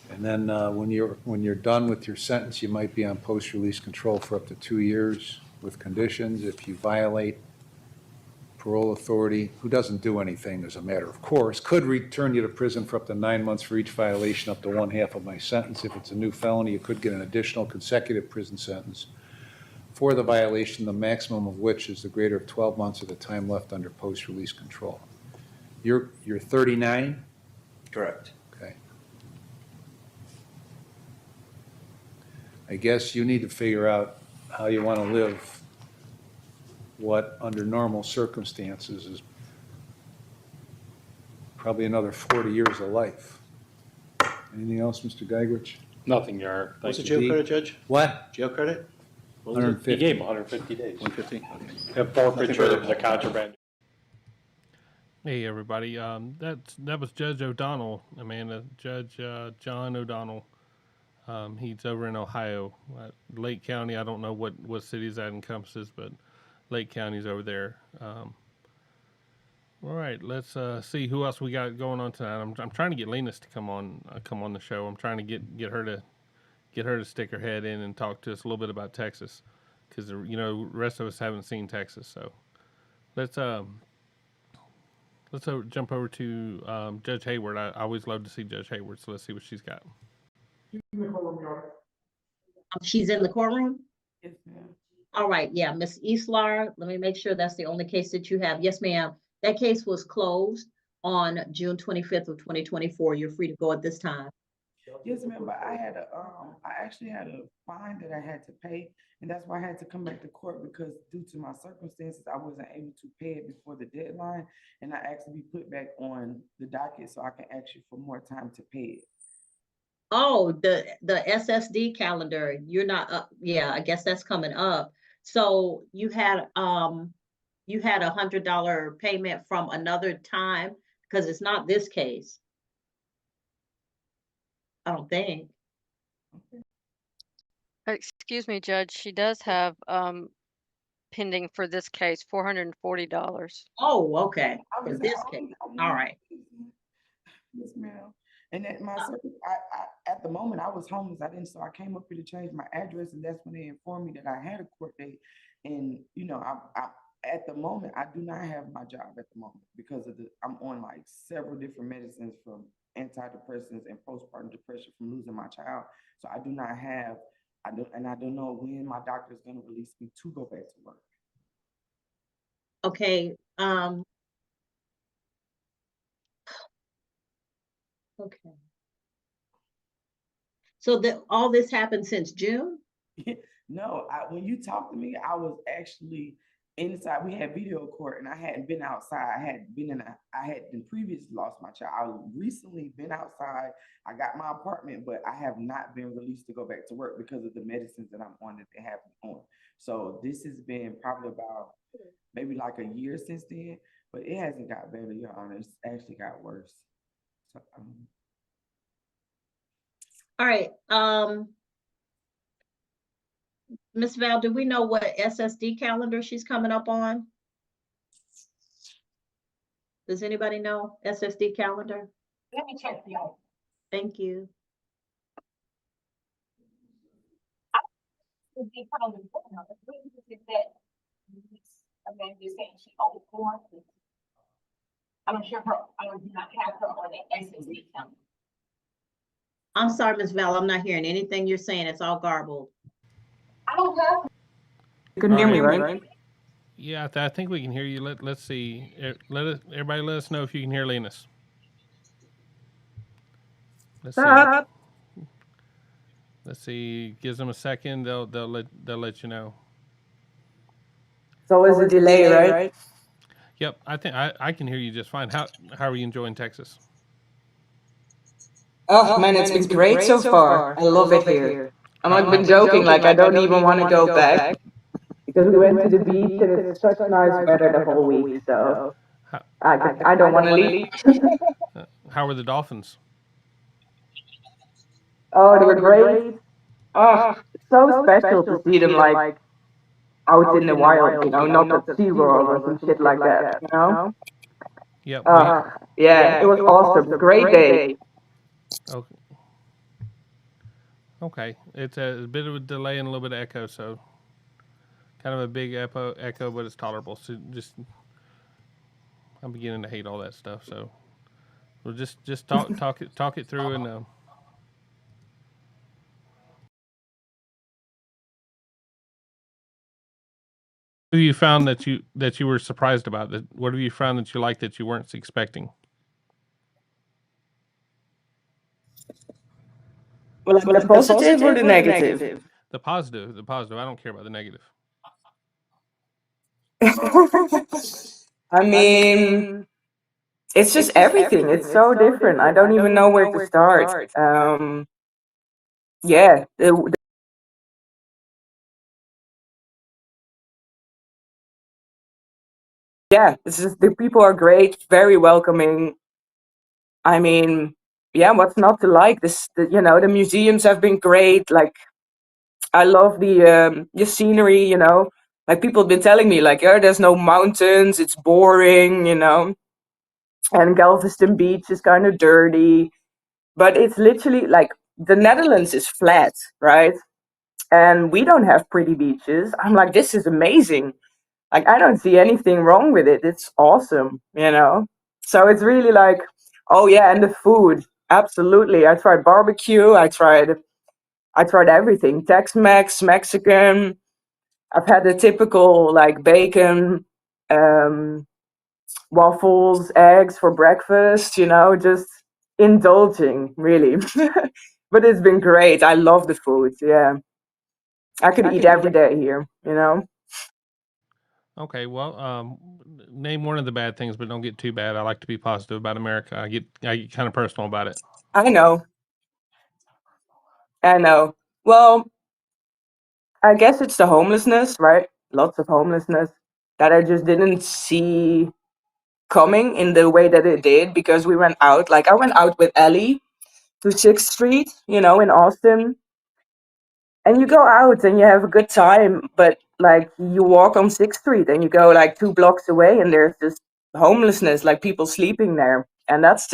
[SPEAKER 9] And then when you're done with your sentence, you might be on post-release control for up to 2 years. with conditions. If you violate, parole authority, who doesn't do anything as a matter of course, could return you to prison for up to 9 months for each violation, up to 1/2 of my sentence. If it's a new felony, you could get an additional consecutive prison sentence for the violation, the maximum of which is the greater of 12 months of the time left under post-release control. You're 39?
[SPEAKER 10] Correct.
[SPEAKER 9] Okay. I guess you need to figure out how you want to live what, under normal circumstances, is probably another 40 years of life. Anything else, Mr. Geigerich?
[SPEAKER 11] Nothing, Your Honor.
[SPEAKER 8] What's the
[SPEAKER 11] Thank you.
[SPEAKER 8] jail credit, Judge?
[SPEAKER 9] What?
[SPEAKER 8] Jail credit? What was it?
[SPEAKER 9] 150.
[SPEAKER 11] He gave him 150 days.
[SPEAKER 8] 150? Okay.
[SPEAKER 11] And forfeiture of the contraband.
[SPEAKER 7] Hey, everybody. That was Judge O'Donnell, Amanda. Judge John O'Donnell. He's over in Ohio, Lake County. I don't know what cities that encompasses, but Lake County's over there. All right, let's see who else we got going on tonight. I'm trying to get Linus to come on the show. I'm trying to get her to stick her head in and talk to us a little bit about Texas, because the rest of us haven't seen Texas. So let's jump over to Judge Hayward. I always love to see Judge Hayward, so let's see what she's got.
[SPEAKER 12] She's in the courtroom?
[SPEAKER 6] Yes, ma'am.
[SPEAKER 12] All right, yeah, Miss Eastlar, let me make sure that's the only case that you have. Yes, ma'am. That case was closed on June 25th of 2024. You're free to go at this time.
[SPEAKER 6] Yes, ma'am, but I actually had a fine that I had to pay, and that's why I had to come back to court, because due to my circumstances, I wasn't able to pay it before the deadline, and I asked to be put back on the docket so I can ask you for more time to pay it.
[SPEAKER 12] Oh, the SSD calendar, you're not up. Yeah, I guess that's coming up. So you had $100 payment from another time, because it's not this case. I don't think.
[SPEAKER 13] Excuse me, Judge, she does have pending for this case, $440.
[SPEAKER 12] Oh, okay,
[SPEAKER 6] I
[SPEAKER 12] for
[SPEAKER 6] was
[SPEAKER 12] this
[SPEAKER 6] I
[SPEAKER 12] case.
[SPEAKER 6] was-
[SPEAKER 12] All right.
[SPEAKER 6] Yes, ma'am. And at at the moment I was homeless. So I came up here to change my address, and that's when they informed me that I had a court date. And I at the moment I do not have my job at the moment, because I'm on like several different medicines, from antidepressants and postpartum depression from losing my child. So I do not have, I don't know when my doctor is going to release me to go back to work.
[SPEAKER 12] Okay, okay. So all this happened since June?
[SPEAKER 6] No, when you talked to me, I was actually inside. We had video court, and I hadn't been outside. I had been previously lost my child. I recently been outside. I got my apartment, but I have not been released to go back to work because of the medicines that I'm on, that they have me on. So this has been probably about maybe like a year since then, but it hasn't got better, Your Honor. It's actually got worse. So,
[SPEAKER 12] All right, Ms. Val, do we know what SSD calendar she's coming up on? Does anybody know SSD calendar?
[SPEAKER 13] Let me check for you.
[SPEAKER 12] Thank you.
[SPEAKER 13] I'm sure I do not have her on the SSD calendar.
[SPEAKER 12] I'm sorry, Ms. Val, I'm not hearing anything you're saying. It's all garbled.
[SPEAKER 13] I don't have.
[SPEAKER 6] you can hear me, right?
[SPEAKER 7] Yeah, I think we can hear you. Let's see. Everybody let us know if you can hear Linus. Let's see. Let's see. Gives them a second. They'll let you know.
[SPEAKER 6] So it's a delay, right?
[SPEAKER 7] Yep, I think I can hear you just fine. How are you enjoying Texas?
[SPEAKER 6] Oh man, it's been great so far. I love it here. I'm not been joking, like I don't even want to go back, because we went to the beach and it's such nice weather the whole week. So I don't want to leave.
[SPEAKER 7] How are the Dolphins?
[SPEAKER 6] Oh, they were great. Oh, it's so special to see them like out in the wild, not at SeaWorld or some shit like that.
[SPEAKER 7] Yep.
[SPEAKER 6] Yeah, it was awesome. Great day.
[SPEAKER 7] Okay. Okay. It's a bit of a delay and a little bit of echo, so kind of a big echo, but it's tolerable. So just, I'm beginning to hate all that stuff. So we'll just talk it through, and what have you found that you were surprised about? That what have you found that you liked that you weren't expecting?
[SPEAKER 6] Well, like the positive or the negative?
[SPEAKER 7] The positive, the positive. I don't care about the negative.
[SPEAKER 6] I mean, it's just everything. It's so different. I don't even know where to start. Yeah, yeah, it's just the people are great, very welcoming. I mean, yeah, what's not to like? The museums have been great. Like, I love the scenery. Like people have been telling me, like, oh, there's no mountains, it's boring. And Galveston Beach is kind of dirty, but it's literally like the Netherlands is flat, right? And we don't have pretty beaches. I'm like, this is amazing. Like, I don't see anything wrong with it. It's awesome. So it's really like, oh yeah, and the food, absolutely. I tried barbecue. I tried everything: Tex-Mex, Mexican. I've had the typical like bacon, um, waffles, eggs for breakfast. Just indulging, really. But it's been great. I love the food. Yeah, I could eat every day here.
[SPEAKER 7] Okay, well, name one of the bad things, but don't get too bad. I like to be positive about America. I get kind of personal about it.
[SPEAKER 6] I know. I know. Well, I guess it's the homelessness, right? Lots of homelessness that I just didn't see coming in the way that it did, because we went out. Like, I went out with Ellie to 6th Street, in Austin. And you go out and you have a good time, but like you walk on 6th Street and you go like 2 blocks away and there's just homelessness, like people sleeping there. And that's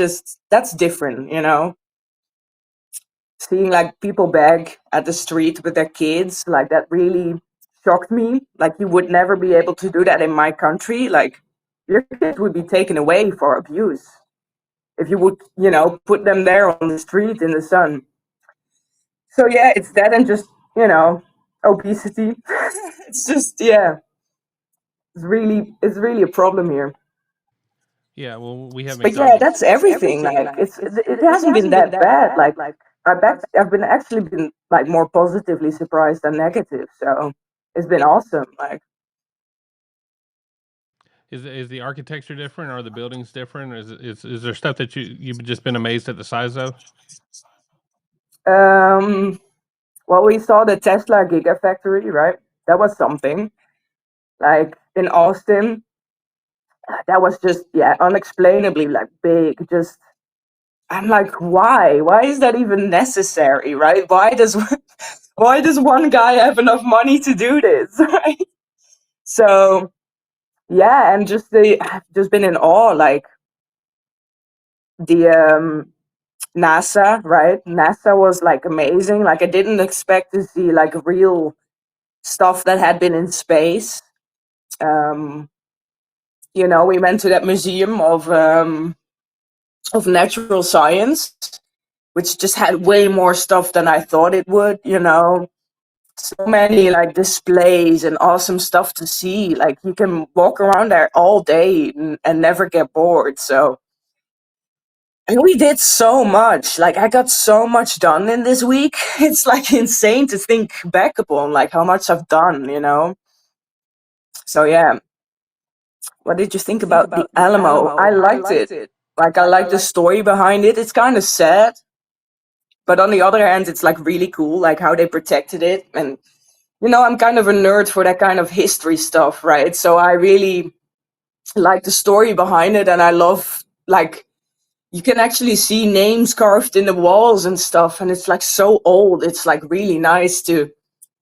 [SPEAKER 6] different. Seeing like people beg at the street with their kids, like that really shocked me. Like, you would never be able to do that in my country. Like, your kids would be taken away for abuse if you would put them there on the street in the sun. So yeah, it's that, and just obesity. It's just, yeah, it's really a problem here.
[SPEAKER 7] Yeah, well, we have
[SPEAKER 6] But yeah,
[SPEAKER 7] McDonald's.
[SPEAKER 6] that's everything. Like, it hasn't been that bad. Like, I've been like more positively surprised than negative. So it's been awesome. Like,
[SPEAKER 7] Is the architecture different? Or are the buildings different? Or is there stuff that you've just been amazed at the size of?
[SPEAKER 6] um, well, we saw the Tesla Gigafactory, right? That was something. Like in Austin, that was just, yeah, unexplainably like big. Just, I'm like, why? Why is that even necessary, right? Why does one guy have enough money to do this, right? So yeah, and I've just been in awe, like the NASA, right? NASA was like amazing. Like, I didn't expect to see like real stuff that had been in space. Um, we went to that museum of natural science, which just had way more stuff than I thought it would. So many like displays and awesome stuff to see. Like, you can walk around there all day and never get bored. So, and we did so much. Like, I got so much done in this week. It's like insane to think back upon like how much I've done. So yeah. What did you think about the Alamo? I liked it. Like, I like the story behind it. It's kind of sad, but on the other hand, it's like really cool, like how they protected it. And I'm kind of a nerd for that kind of history stuff, right? So I really like the story behind it, and I love, like, you can actually see names carved in the walls and stuff, and it's like so old. It's like really nice to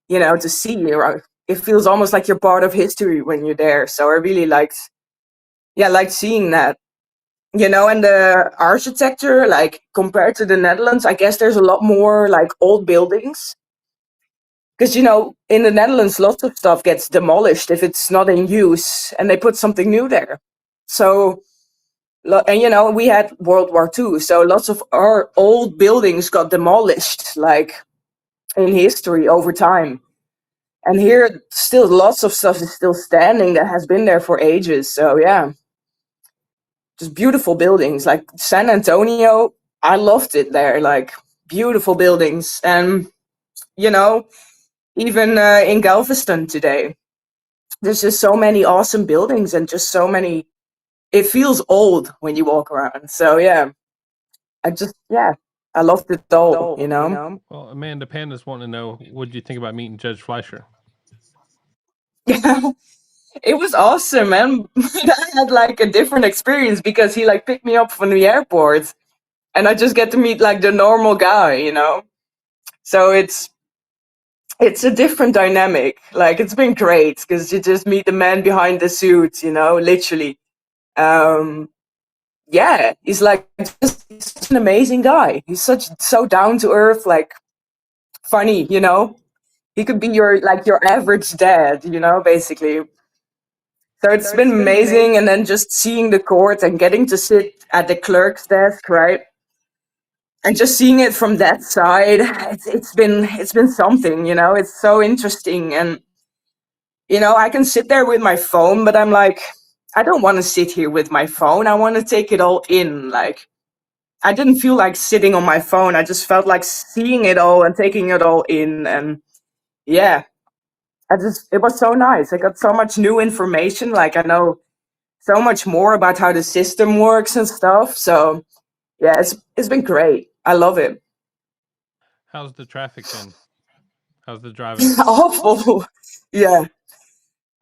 [SPEAKER 6] see. It feels almost like you're part of history when you're there. So I really liked seeing that. And the architecture, like, compared to the Netherlands, I guess there's a lot more like old buildings, because in the Netherlands, lots of stuff gets demolished if it's not in use, and they put something new there. So, and we had World War II, so lots of our old buildings got demolished, like in history over time. And here, still lots of stuff is still standing that has been there for ages. So yeah, just beautiful buildings. Like San Antonio, I loved it there. Like beautiful buildings, and even in Galveston today, there's just so many awesome buildings and just so many. It feels old when you walk around. So yeah, I loved it all.
[SPEAKER 7] Well, Amanda Panda's wanting to know, what did you think about meeting Judge Fleischer?
[SPEAKER 6] Yeah, it was awesome, man. I had like a different experience because he like picked me up from the airport, and I just get to meet like the normal guy. So it's a different dynamic. Like it's been great because you just meet the man behind the suit. Literally. Yeah, he's like he's such an amazing guy. He's so down to earth, like funny. He could be your average dad. Basically. So it's been amazing, and then just seeing the court and getting to sit at the clerk's desk, right? And just seeing it from that side, it's been something, It's so interesting, and I can sit there with my phone, but I'm like, I don't want to sit here with my phone. I want to take it all in. Like, I didn't feel like sitting on my phone. I just felt like seeing it all and taking it all in, and yeah, it was so nice. I got so much new information. Like, I know so much more about how the system works and stuff. So yeah, it's been great. I love it.
[SPEAKER 7] How's the traffic been? How's the driving?
[SPEAKER 6] Awful. Yeah.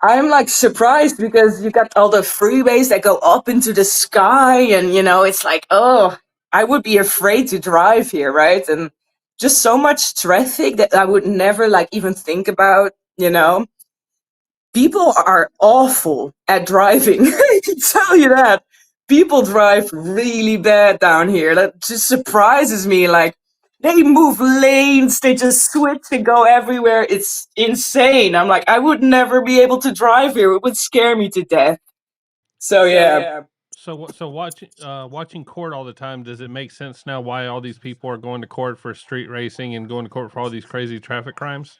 [SPEAKER 6] I'm like surprised because you got all the freeways that go up into the sky, and it's like, oh, I would be afraid to drive here, right? And just so much traffic that I would never like even think about. People are awful at driving. I can tell you that. People drive really bad down here. That just surprises me. Like, they move lanes, they just switch and go everywhere. It's insane. I'm like, I would never be able to drive here. It would scare me to death. So yeah.
[SPEAKER 7] So watching court all the time, does it make sense now why all these people are going to court for street racing and going to court for all these crazy traffic crimes?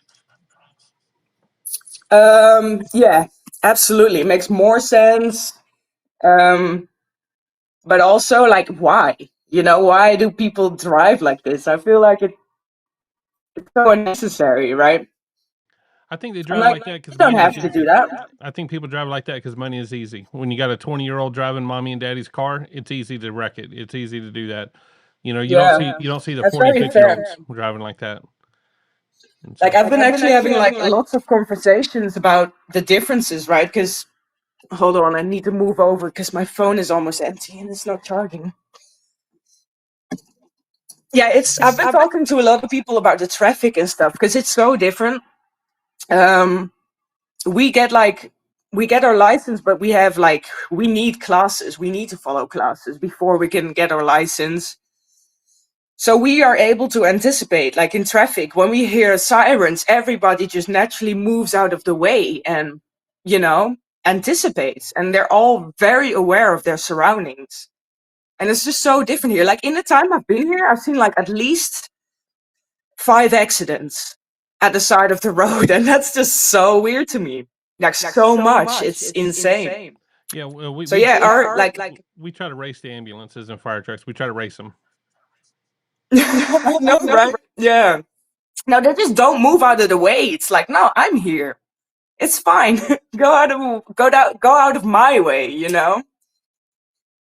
[SPEAKER 6] Yeah, absolutely. It makes more sense. But also, like, why? Why do people drive like this? I feel like it's so unnecessary, right?
[SPEAKER 7] I think they
[SPEAKER 6] I'm
[SPEAKER 7] drive
[SPEAKER 6] like,
[SPEAKER 7] like that because
[SPEAKER 6] you don't
[SPEAKER 7] money
[SPEAKER 6] have
[SPEAKER 7] is
[SPEAKER 6] to
[SPEAKER 7] easy.
[SPEAKER 6] do that.
[SPEAKER 7] I think people drive like that because money is easy. When you got a 20-year-old driving mommy and daddy's car, it's easy to wreck it. It's easy to do that. You don't see the
[SPEAKER 6] That's
[SPEAKER 7] 40
[SPEAKER 6] very
[SPEAKER 7] and 50 year
[SPEAKER 6] fair.
[SPEAKER 7] olds driving like that. And
[SPEAKER 6] Like,
[SPEAKER 7] so,
[SPEAKER 6] I've been actually having like lots of conversations about the differences, right? Because hold on, I need to move over because my phone is almost empty and it's not charging. Yeah, I've been talking to a lot of people about the traffic and stuff because it's so different. We get our license, but we need classes. We need to follow classes before we can get our license. So we are able to anticipate, like in traffic, when we hear sirens, everybody just naturally moves out of the way and, anticipates. And they're all very aware of their surroundings. And it's just so different here. Like in the time I've been here, I've seen like at least 5 accidents at the side of the road. And that's just so weird to me. Like so much. It's insane.
[SPEAKER 7] yeah, well, we
[SPEAKER 6] So yeah,
[SPEAKER 7] we try to race the ambulances and fire trucks. We try to race them.
[SPEAKER 6] I know, right? Yeah. No, they just don't move out of the way. It's like, no, I'm here. It's fine. Go out of my way.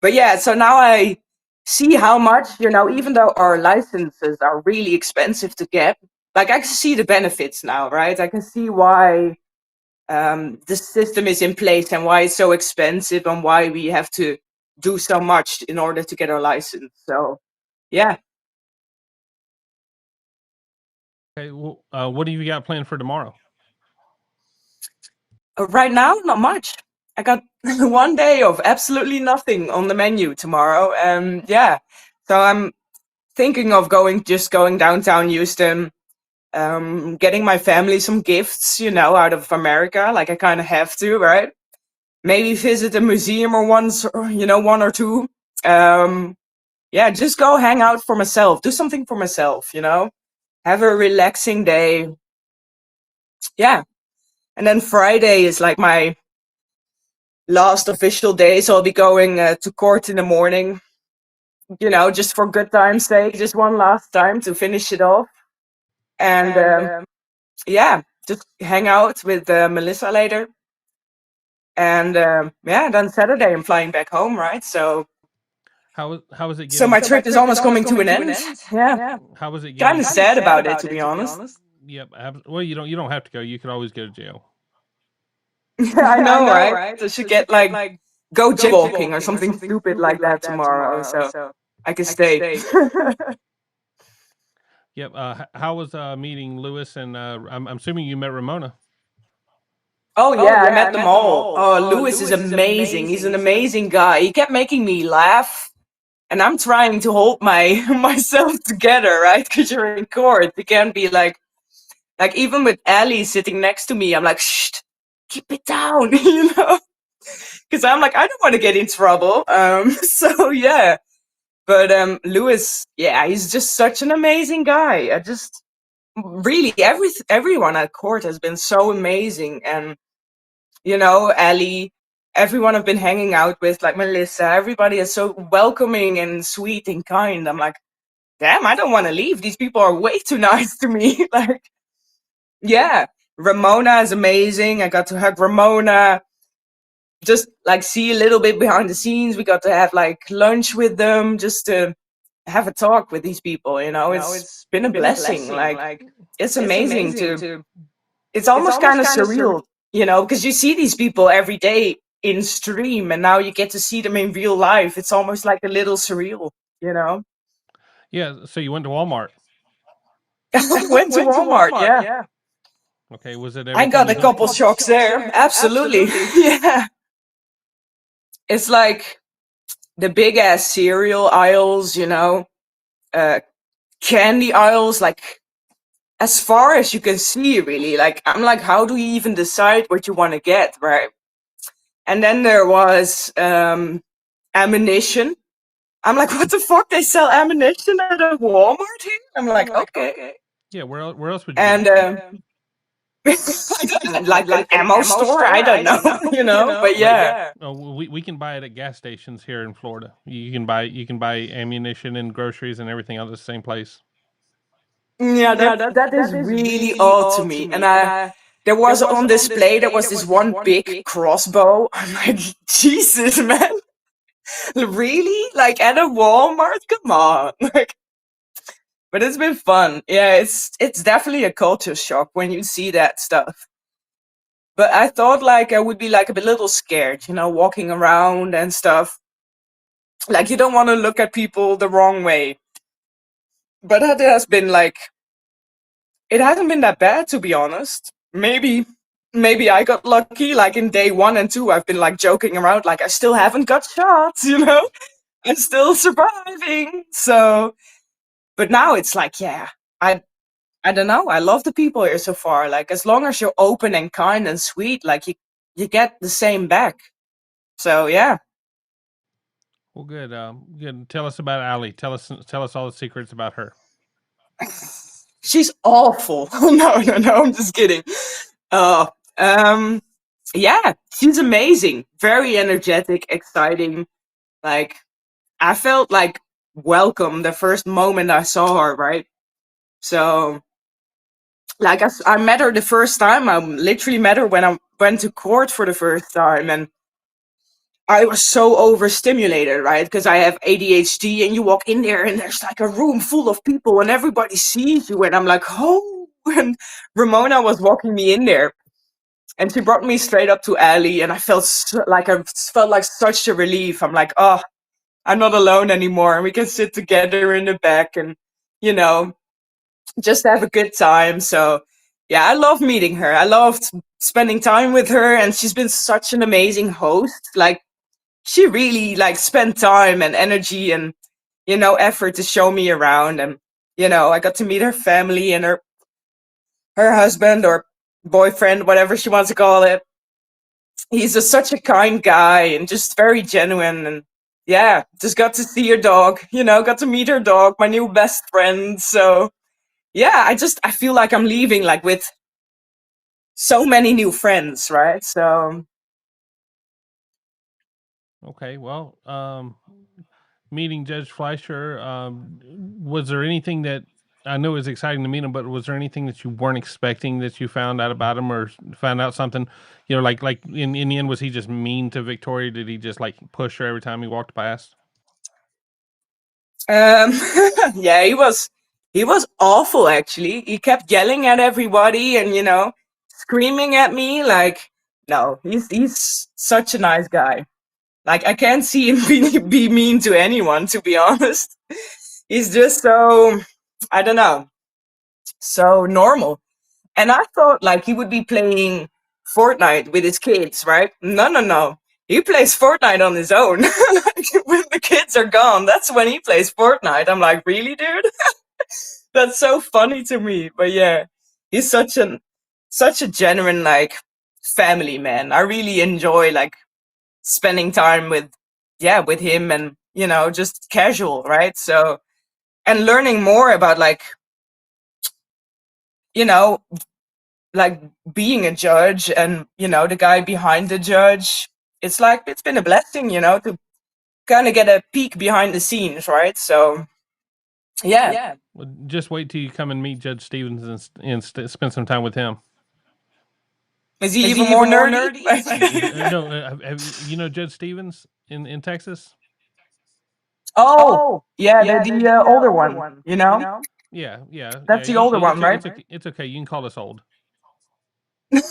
[SPEAKER 6] But yeah, so now I see how much, even though our licenses are really expensive to get, like I can see the benefits now, right? I can see why the system is in place and why it's so expensive and why we have to do so much in order to get our license. So yeah.
[SPEAKER 7] Okay, well, what do you got planned for tomorrow?
[SPEAKER 6] Right now, not much. I got 1 day of absolutely nothing on the menu tomorrow. Yeah. So I'm thinking of going downtown Houston, getting my family some gifts, out of America. Like I kind of have to, right? Maybe visit a museum or once, or, one or two. Yeah, just go hang out for myself. Do something for myself, Have a relaxing day. Yeah. And then Friday is like my last official day. So I'll be going to court in the morning, just for good time's sake, just one last time to finish it off. And yeah, just hang out with Melissa later. And yeah, then Saturday I'm flying back home, right? So
[SPEAKER 7] How is it
[SPEAKER 6] so
[SPEAKER 7] getting?
[SPEAKER 6] my trip is almost coming to an end. Yeah,
[SPEAKER 7] How was it
[SPEAKER 6] kind
[SPEAKER 7] getting?
[SPEAKER 6] of sad about it, to be honest.
[SPEAKER 7] Yep. Well, you don't have to go. You could always go to jail.
[SPEAKER 6] I know, right? So should get like go jaywalking or something stupid like that tomorrow. So I can stay.
[SPEAKER 7] Yep. How was meeting Lewis and I'm assuming you met Ramona.
[SPEAKER 6] Oh yeah, I met them all. Oh, Lewis is amazing. He's an amazing guy. He kept making me laugh, and I'm trying to hold my myself together, right? Because you're in court, you can't be like even with Ellie sitting next to me, I'm like, shh, keep it down, Because I'm like, I don't want to get in trouble. So yeah, but Lewis, yeah, he's just such an amazing guy. I just really everyone at court has been so amazing, and Ellie, everyone I've been hanging out with, like Melissa, everybody is so welcoming and sweet and kind. I'm like, damn, I don't want to leave. These people are way too nice to me. Like, yeah, Ramona is amazing. I got to hug Ramona. Just like see a little bit behind the scenes. We got to have like lunch with them, just to have a talk with these people. It's been a blessing. Like, it's amazing to. It's almost kind of surreal, because you see these people every day in stream, and now you get to see them in real life. It's almost like a little surreal,
[SPEAKER 7] Yeah. So you went to Walmart.
[SPEAKER 6] I went to Walmart, yeah.
[SPEAKER 7] Okay. Was it
[SPEAKER 6] I
[SPEAKER 7] everything
[SPEAKER 6] got
[SPEAKER 7] you
[SPEAKER 6] a couple shocks there. Absolutely. Yeah. It's like the big ass cereal aisles, candy aisles, like as far as you can see, really. Like, I'm like, how do you even decide what you want to get, right? And then there was ammunition. I'm like, what the fuck? They sell ammunition at a Walmart here? I'm like, okay.
[SPEAKER 7] Yeah. Where else would you?
[SPEAKER 6] And like an ammo store? I don't know, but yeah.
[SPEAKER 7] Oh, we can buy it at gas stations here in Florida. You can buy ammunition and groceries and everything out of the same place.
[SPEAKER 6] Yeah, that is really odd to me. And there was on display, there was this one big crossbow. I'm like, Jesus, man. Really? Like at a Walmart? Come on. Like, but it's been fun. Yeah, it's definitely a culture shock when you see that stuff. But I thought like I would be like a little scared, walking around and stuff. Like you don't want to look at people the wrong way. But it has been like, it hasn't been that bad, to be honest. Maybe I got lucky. Like in day 1 and 2, I've been like joking around, like I still haven't got shots, I'm still surviving. So, but now it's like, yeah, I don't know. I love the people here so far. Like as long as you're open and kind and sweet, like you get the same back. So yeah.
[SPEAKER 7] Well, good. Good. Tell us about Allie. Tell us all the secrets about her.
[SPEAKER 6] She's awful. No, I'm just kidding. Yeah, she's amazing. Very energetic, exciting. Like, I felt like welcome the first moment I saw her, right? So, like, I met her the first time. I literally met her when I went to court for the first time, and I was so overstimulated, right? Because I have ADHD, and you walk in there, and there's like a room full of people, and everybody sees you, and I'm like, oh. And Ramona was walking me in there, and she brought me straight up to Ellie, and I felt like such a relief. I'm like, oh, I'm not alone anymore, and we can sit together in the back, and just have a good time. So, yeah, I love meeting her. I loved spending time with her, and she's been such an amazing host. Like, she really like spent time and energy and effort to show me around, and I got to meet her family and her her husband or boyfriend, whatever she wants to call it. He's just such a kind guy and just very genuine. And yeah, just got to see her dog, got to meet her dog, my new best friend. So yeah, I feel like I'm leaving like with so many new friends, right? So
[SPEAKER 7] Okay, well, meeting Judge Fleischer, was there anything that, I know it was exciting to meet him, but was there anything that you weren't expecting that you found out about him, or found out something, like in the end, was he just mean to Victoria? Did he just like push her every time he walked past?
[SPEAKER 6] yeah, he was awful actually. He kept yelling at everybody and screaming at me. Like, no, he's such a nice guy. Like, I can't see him be mean to anyone, to be honest. He's just so, I don't know, so normal. And I thought like he would be playing Fortnite with his kids, right? No, no, no. He plays Fortnite on his own. Like, when the kids are gone, that's when he plays Fortnite. I'm like, really, dude? That's so funny to me. But yeah, he's such a genuine like family man. I really enjoy like spending time with him and just casual, right? So, and learning more about like you know like being a judge and the guy behind the judge. It's like it's been a blessing, to kind of get a peek behind the scenes, right? So yeah.
[SPEAKER 7] Well, just wait till you come and meet Judge Stevens and spend some time with him.
[SPEAKER 6] Is he even more nerdy?
[SPEAKER 7] No, you know Judge Stevens in Texas?
[SPEAKER 6] Oh, yeah, the older one,
[SPEAKER 7] Yeah, yeah,
[SPEAKER 6] That's the older one, right?
[SPEAKER 7] It's okay. You can call us old.
[SPEAKER 6] I'm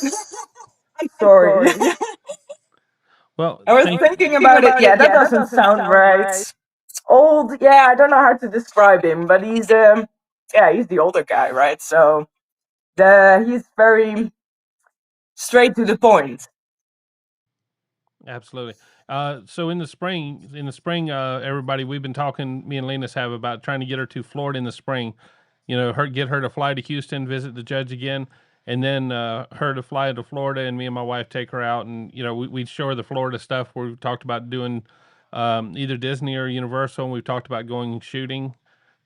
[SPEAKER 6] sorry.
[SPEAKER 7] Well,
[SPEAKER 6] I was thinking about it. Yeah, that doesn't sound right. Old, yeah, I don't know how to describe him, but he's he's the older guy, right? So he's very straight to the point.
[SPEAKER 7] Absolutely. So in the spring, everybody, we've been talking, me and Linus have, about trying to get her to Florida in the spring. Get her to fly to Houston, visit the judge again, and then her to fly to Florida, and me and my wife take her out, and we'd show her the Florida stuff. We've talked about doing either Disney or Universal, and we've talked about going shooting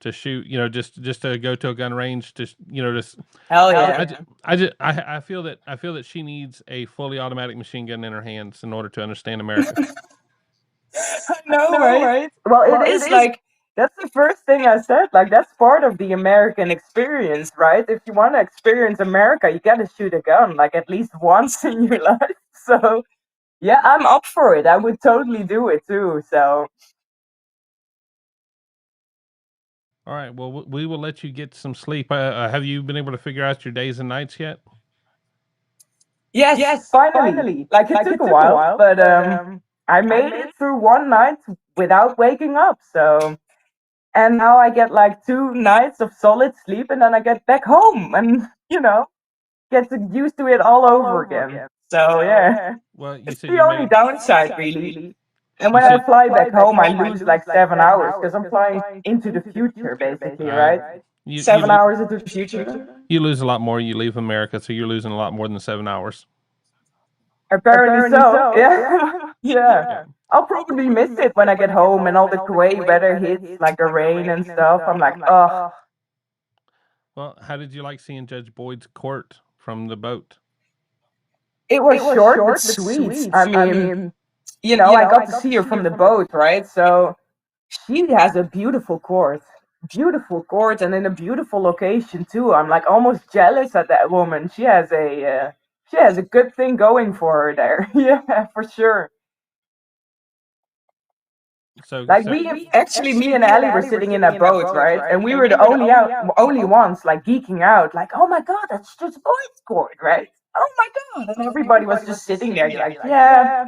[SPEAKER 7] to shoot. Just to go to a gun range to just.
[SPEAKER 6] Hell yeah.
[SPEAKER 7] I feel that she needs a fully automatic machine gun in her hands in order to understand America.
[SPEAKER 6] No, right? Well, it is like that's the first thing I said. Like, that's part of the American experience, right? If you want to experience America, you gotta shoot a gun like at least once in your life. So yeah, I'm up for it. I would totally do it too. So
[SPEAKER 7] All right. Well, we will let you get some sleep. Have you been able to figure out your days and nights yet?
[SPEAKER 6] yes, finally. Like, it took a while, but I made it through one night without waking up. So, and now I get like 2 nights of solid sleep, and then I get back home and get used to it all over again. So yeah,
[SPEAKER 7] Well, you
[SPEAKER 6] it's
[SPEAKER 7] said
[SPEAKER 6] the
[SPEAKER 7] you
[SPEAKER 6] only
[SPEAKER 7] made
[SPEAKER 6] downside really. And when
[SPEAKER 7] You
[SPEAKER 6] I
[SPEAKER 7] said-
[SPEAKER 6] fly back home, I lose like 7 hours because I'm flying into the future, basically, right?
[SPEAKER 7] you
[SPEAKER 6] 7 hours into the future.
[SPEAKER 7] you lose a lot more. You leave America, so you're losing a lot more than 7 hours.
[SPEAKER 6] Apparently so. Yeah. Yeah. I'll probably miss it when I get home and all the Kuwait weather hits, like the rain and stuff. I'm like, oh.
[SPEAKER 7] Well, how did you like seeing Judge Boyd's court from the boat?
[SPEAKER 6] It was short but sweet. I mean, I got to see her from the boat, right? So she has a beautiful court. Beautiful court and in a beautiful location too. I'm like almost jealous at that woman. She has a good thing going for her there. Yeah, for sure.
[SPEAKER 7] So,
[SPEAKER 6] Like, me and Ali were sitting in that boat, right? And we were the only ones like geeking out, like, oh my god, that's just Boyd's court, right? Oh my god. And everybody was just sitting there like, yeah,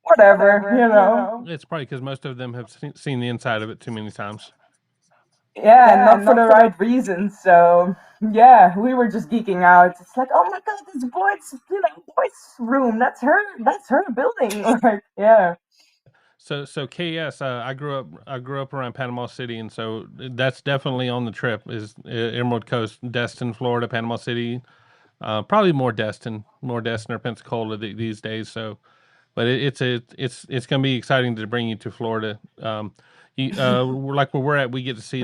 [SPEAKER 6] whatever.
[SPEAKER 7] it's probably because most of them have seen the inside of it too many times.
[SPEAKER 6] Yeah, not for the right reasons. So yeah, we were just geeking out. It's like, oh my god, this Boyd's room. That's her building. Like, yeah.
[SPEAKER 7] So KS, I grew up around Panama City, and so that's definitely on the trip is Emerald Coast, Destin, Florida, Panama City, Probably more Destin or Pensacola these days. So, but it's going to be exciting to bring you to Florida. We're like where we're at, we get to see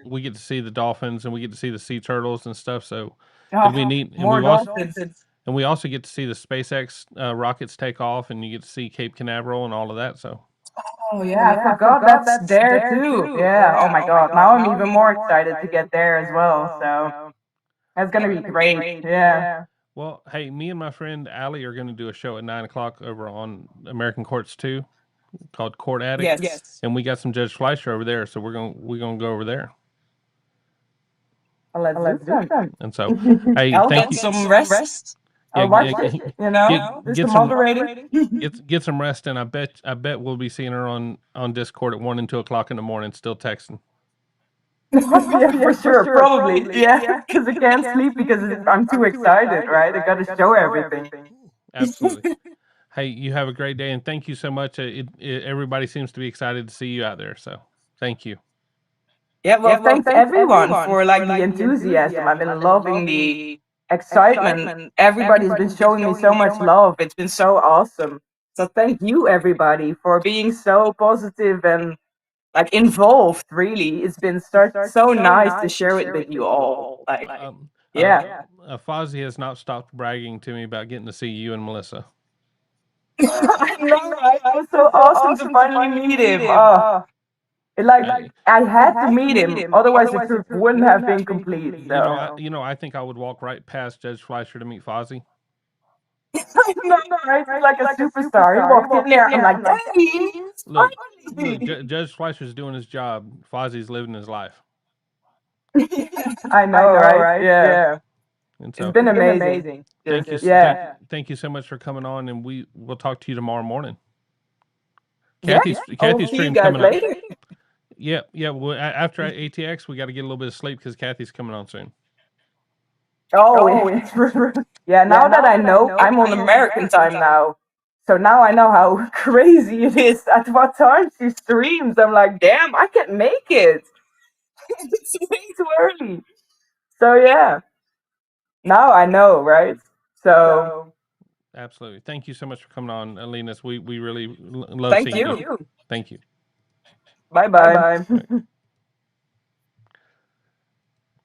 [SPEAKER 7] we get to see the dolphins and we get to see the sea turtles and stuff. So it'll be neat. And
[SPEAKER 6] More dolphins.
[SPEAKER 7] we also get to see the SpaceX rockets take off, and you get to see Cape Canaveral and all of that. So.
[SPEAKER 6] Oh yeah, I forgot that's there too. Yeah. Oh my God. Now I'm even more excited to get there as well. So that's gonna be great. Yeah.
[SPEAKER 7] Well, hey, me and my friend Allie are going to do a show at 9 o'clock over on American Courts 2 called Court Addict.
[SPEAKER 6] Yes.
[SPEAKER 7] And we got some Judge Fleischer over there, so we're gonna go over there.
[SPEAKER 6] Let's do some.
[SPEAKER 7] And so, hey,
[SPEAKER 6] I'll
[SPEAKER 7] thank
[SPEAKER 6] get
[SPEAKER 7] you.
[SPEAKER 6] some rest. I'll watch it. You know, do
[SPEAKER 7] get
[SPEAKER 6] some
[SPEAKER 7] some
[SPEAKER 6] moderating.
[SPEAKER 7] get some rest, and I bet we'll be seeing her on Discord at 1 and 2 o'clock in the morning, still texting.
[SPEAKER 6] Yeah, for sure, probably. Yeah, because I can't sleep because I'm too excited, right? I got to show everything.
[SPEAKER 7] Absolutely. Hey, you have a great day, and thank you so much. Everybody seems to be excited to see you out there, so thank you.
[SPEAKER 6] Yeah, well, thanks everyone for like the enthusiasm. I've been loving the excitement. Everybody's been showing me so much love. It's been so awesome. So thank you everybody for being so positive and like involved. Really, it's been so nice to share it with you all. Like, yeah.
[SPEAKER 7] Fozzie has not stopped bragging to me about getting to see you and Melissa.
[SPEAKER 6] I know, right? It was so awesome to finally meet him. I had to meet him, otherwise the trip wouldn't have been complete. So.
[SPEAKER 7] I think I would walk right past Judge Fleischer to meet Fozzie.
[SPEAKER 6] I know, right? He's like a superstar. He walked in there, I'm like, hey!
[SPEAKER 7] Look, Judge Fleischer's doing his job. Fozzie's living his life.
[SPEAKER 6] I know, right? Yeah.
[SPEAKER 7] And so,
[SPEAKER 6] it's been amazing.
[SPEAKER 7] Thank you so much for coming on, and we'll talk to you tomorrow morning. Kathy's stream coming up. Yeah. Well, after ATX, we got to get a little bit of sleep because Kathy's coming on soon.
[SPEAKER 6] Oh, it's true. Yeah, now that I know, I'm on American time now. So now I know how crazy it is at what time she streams. I'm like, damn, I can't make it. It's way too early. So yeah. Now I know, right? So
[SPEAKER 7] absolutely. Thank you so much for coming on, Linus. We really love seeing you. Thank you.
[SPEAKER 6] Bye.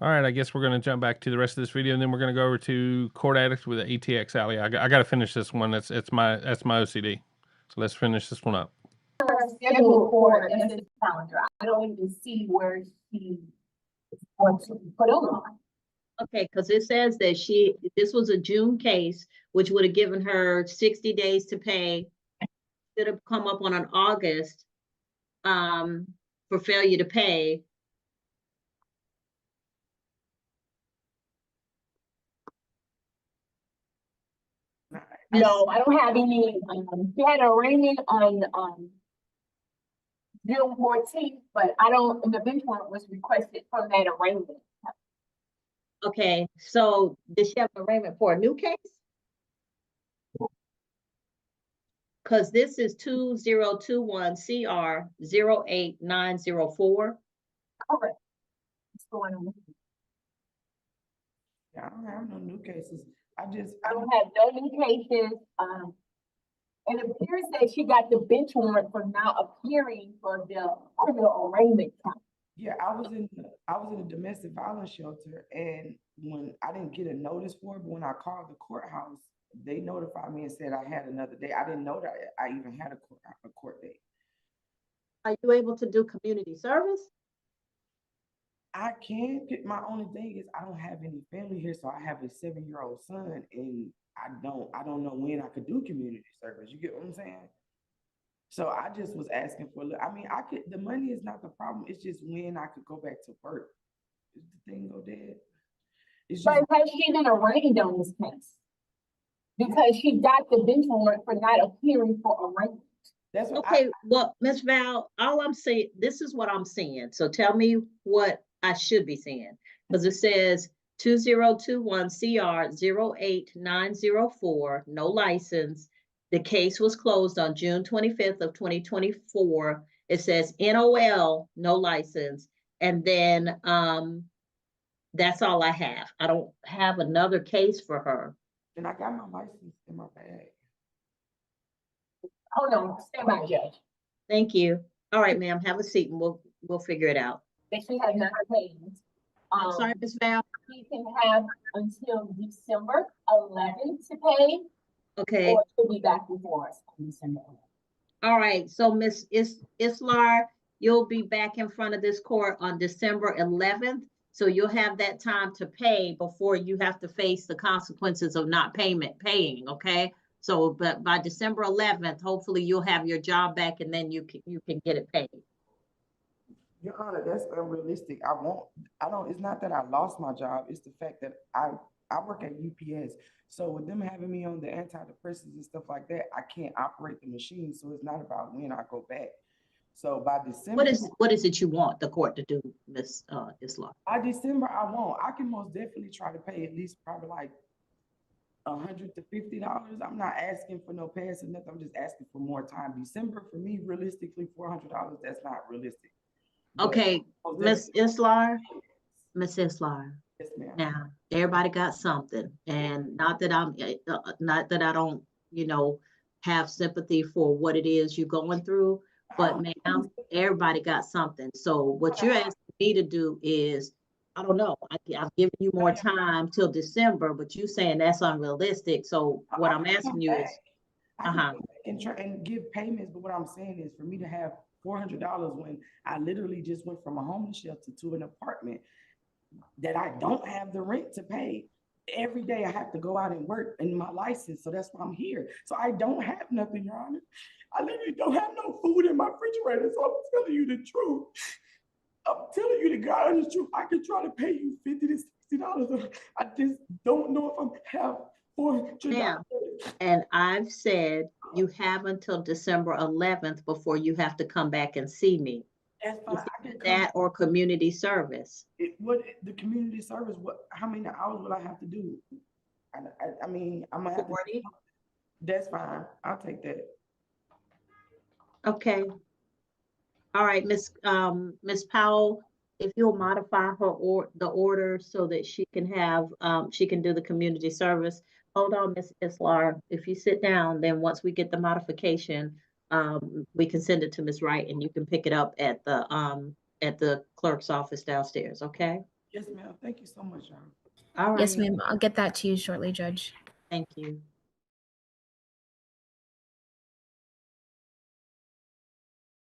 [SPEAKER 7] All right, I guess we're going to jump back to the rest of this video, and then we're going to go over to Court Addict with the ATX Alley. I got to finish this one. That's my OCD. So let's finish this one up.
[SPEAKER 14] Scheduled for this calendar. I don't even see where she wants to put on.
[SPEAKER 12] Okay, because it says that this was a June case, which would have given her 60 days to pay. Should have come up on an August for failure to pay.
[SPEAKER 14] No, I don't have any. She had an arraignment on June 14th, but I don't. The bench warrant was requested from that arraignment.
[SPEAKER 12] Okay, so did she have an arraignment for a new case? Because this is 2021 CR 08904.
[SPEAKER 14] Correct. What's going on?
[SPEAKER 6] Yeah, I don't have no new cases. I
[SPEAKER 14] don't have no new cases. It appears that she got the bench warrant for not appearing for the criminal arraignment count.
[SPEAKER 6] Yeah, I was in a domestic violence shelter, and when I didn't get a notice for it, but when I called the courthouse, they notified me and said I had another day. I didn't know that I even had a court date.
[SPEAKER 12] Are you able to do community service?
[SPEAKER 6] I can. My only thing is I don't have any family here, so I have a 7-year-old son, and I don't know when I could do community service. You get what I'm saying? So I just was asking for. I mean, the money is not the problem. It's just when I could go back to work. Is the thing go dead?
[SPEAKER 14] But has she been arraigned on this case? Because she got the bench warrant for not appearing for arraignment.
[SPEAKER 6] That's what
[SPEAKER 12] okay. Well, Ms. Val, all I'm saying, this is what I'm seeing. So tell me what I should be seeing, because it says 2021 CR 08904, no license. The case was closed on June 25th of 2024. It says NOL, no license. And then That's all I have. I don't have another case for her.
[SPEAKER 6] And I got my license in my bag.
[SPEAKER 14] Hold on, stand by, Judge.
[SPEAKER 12] Thank you. All right, ma'am, have a seat and we'll figure it out.
[SPEAKER 14] That she has not paid.
[SPEAKER 12] I'm sorry, Ms. Val.
[SPEAKER 14] She can have until December 11th to pay,
[SPEAKER 12] Okay,
[SPEAKER 14] or she'll be back before us on December 11th.
[SPEAKER 12] all right. So Ms. Islar, you'll be back in front of this court on December 11th. So you'll have that time to pay before you have to face the consequences of not paying, okay? So, but by December 11th, hopefully you'll have your job back and then you can get it paid.
[SPEAKER 6] Your Honor, that's unrealistic. It's not that I lost my job, it's the fact that I work at UPS. So with them having me on the antidepressants and stuff like that, I can't operate the machine, so it's not about when I go back. So by December.
[SPEAKER 12] What is it you want the court to do, Ms. Islar?
[SPEAKER 6] By December, I can most definitely try to pay at least probably like $100 to $50. I'm not asking for no pass or nothing, I'm just asking for more time. December, for me, realistically, $400, that's not realistic.
[SPEAKER 12] Okay, Ms. Islar, Ms. Islar.
[SPEAKER 6] Yes, ma'am.
[SPEAKER 12] Now, everybody got something, and not that I don't, have sympathy for what it is you're going through, but ma'am, everybody got something. So what you're asking me to do is, I don't know, I've given you more time till December, but you saying that's unrealistic. So what I'm asking you is,
[SPEAKER 6] I can try and give payments, but what I'm saying is for me to have $400 when I literally just went from a homeless shelter to an apartment that I don't have the rent to pay. Every day I have to go out and work in my license, so that's why I'm here. So I don't have nothing, Your Honor. I literally don't have no food in my refrigerator, so I'm telling you the truth. I'm telling you the God honest truth. I could try to pay you $50 to $60. I just don't know if I'm have $400.
[SPEAKER 12] yeah. And I've said you have until December 11th before you have to come back and see me.
[SPEAKER 6] That's fine. I can come.
[SPEAKER 12] That or community service.
[SPEAKER 6] The community service, how many hours will I have to do? I mean, I'm gonna have to.
[SPEAKER 12] 40.
[SPEAKER 6] That's fine. I'll take that.
[SPEAKER 12] Okay. All right, Miss Powell, if you'll modify the order so that she can do the community service. Hold on, Miss Islar. If you sit down, then once we get the modification, we can send it to Miss Wright and you can pick it up at the clerk's office downstairs, okay?
[SPEAKER 6] Yes, ma'am. Thank you so much, y'all.
[SPEAKER 12] All right.
[SPEAKER 15] Yes, ma'am. I'll get that to you shortly, Judge.
[SPEAKER 12] Thank you.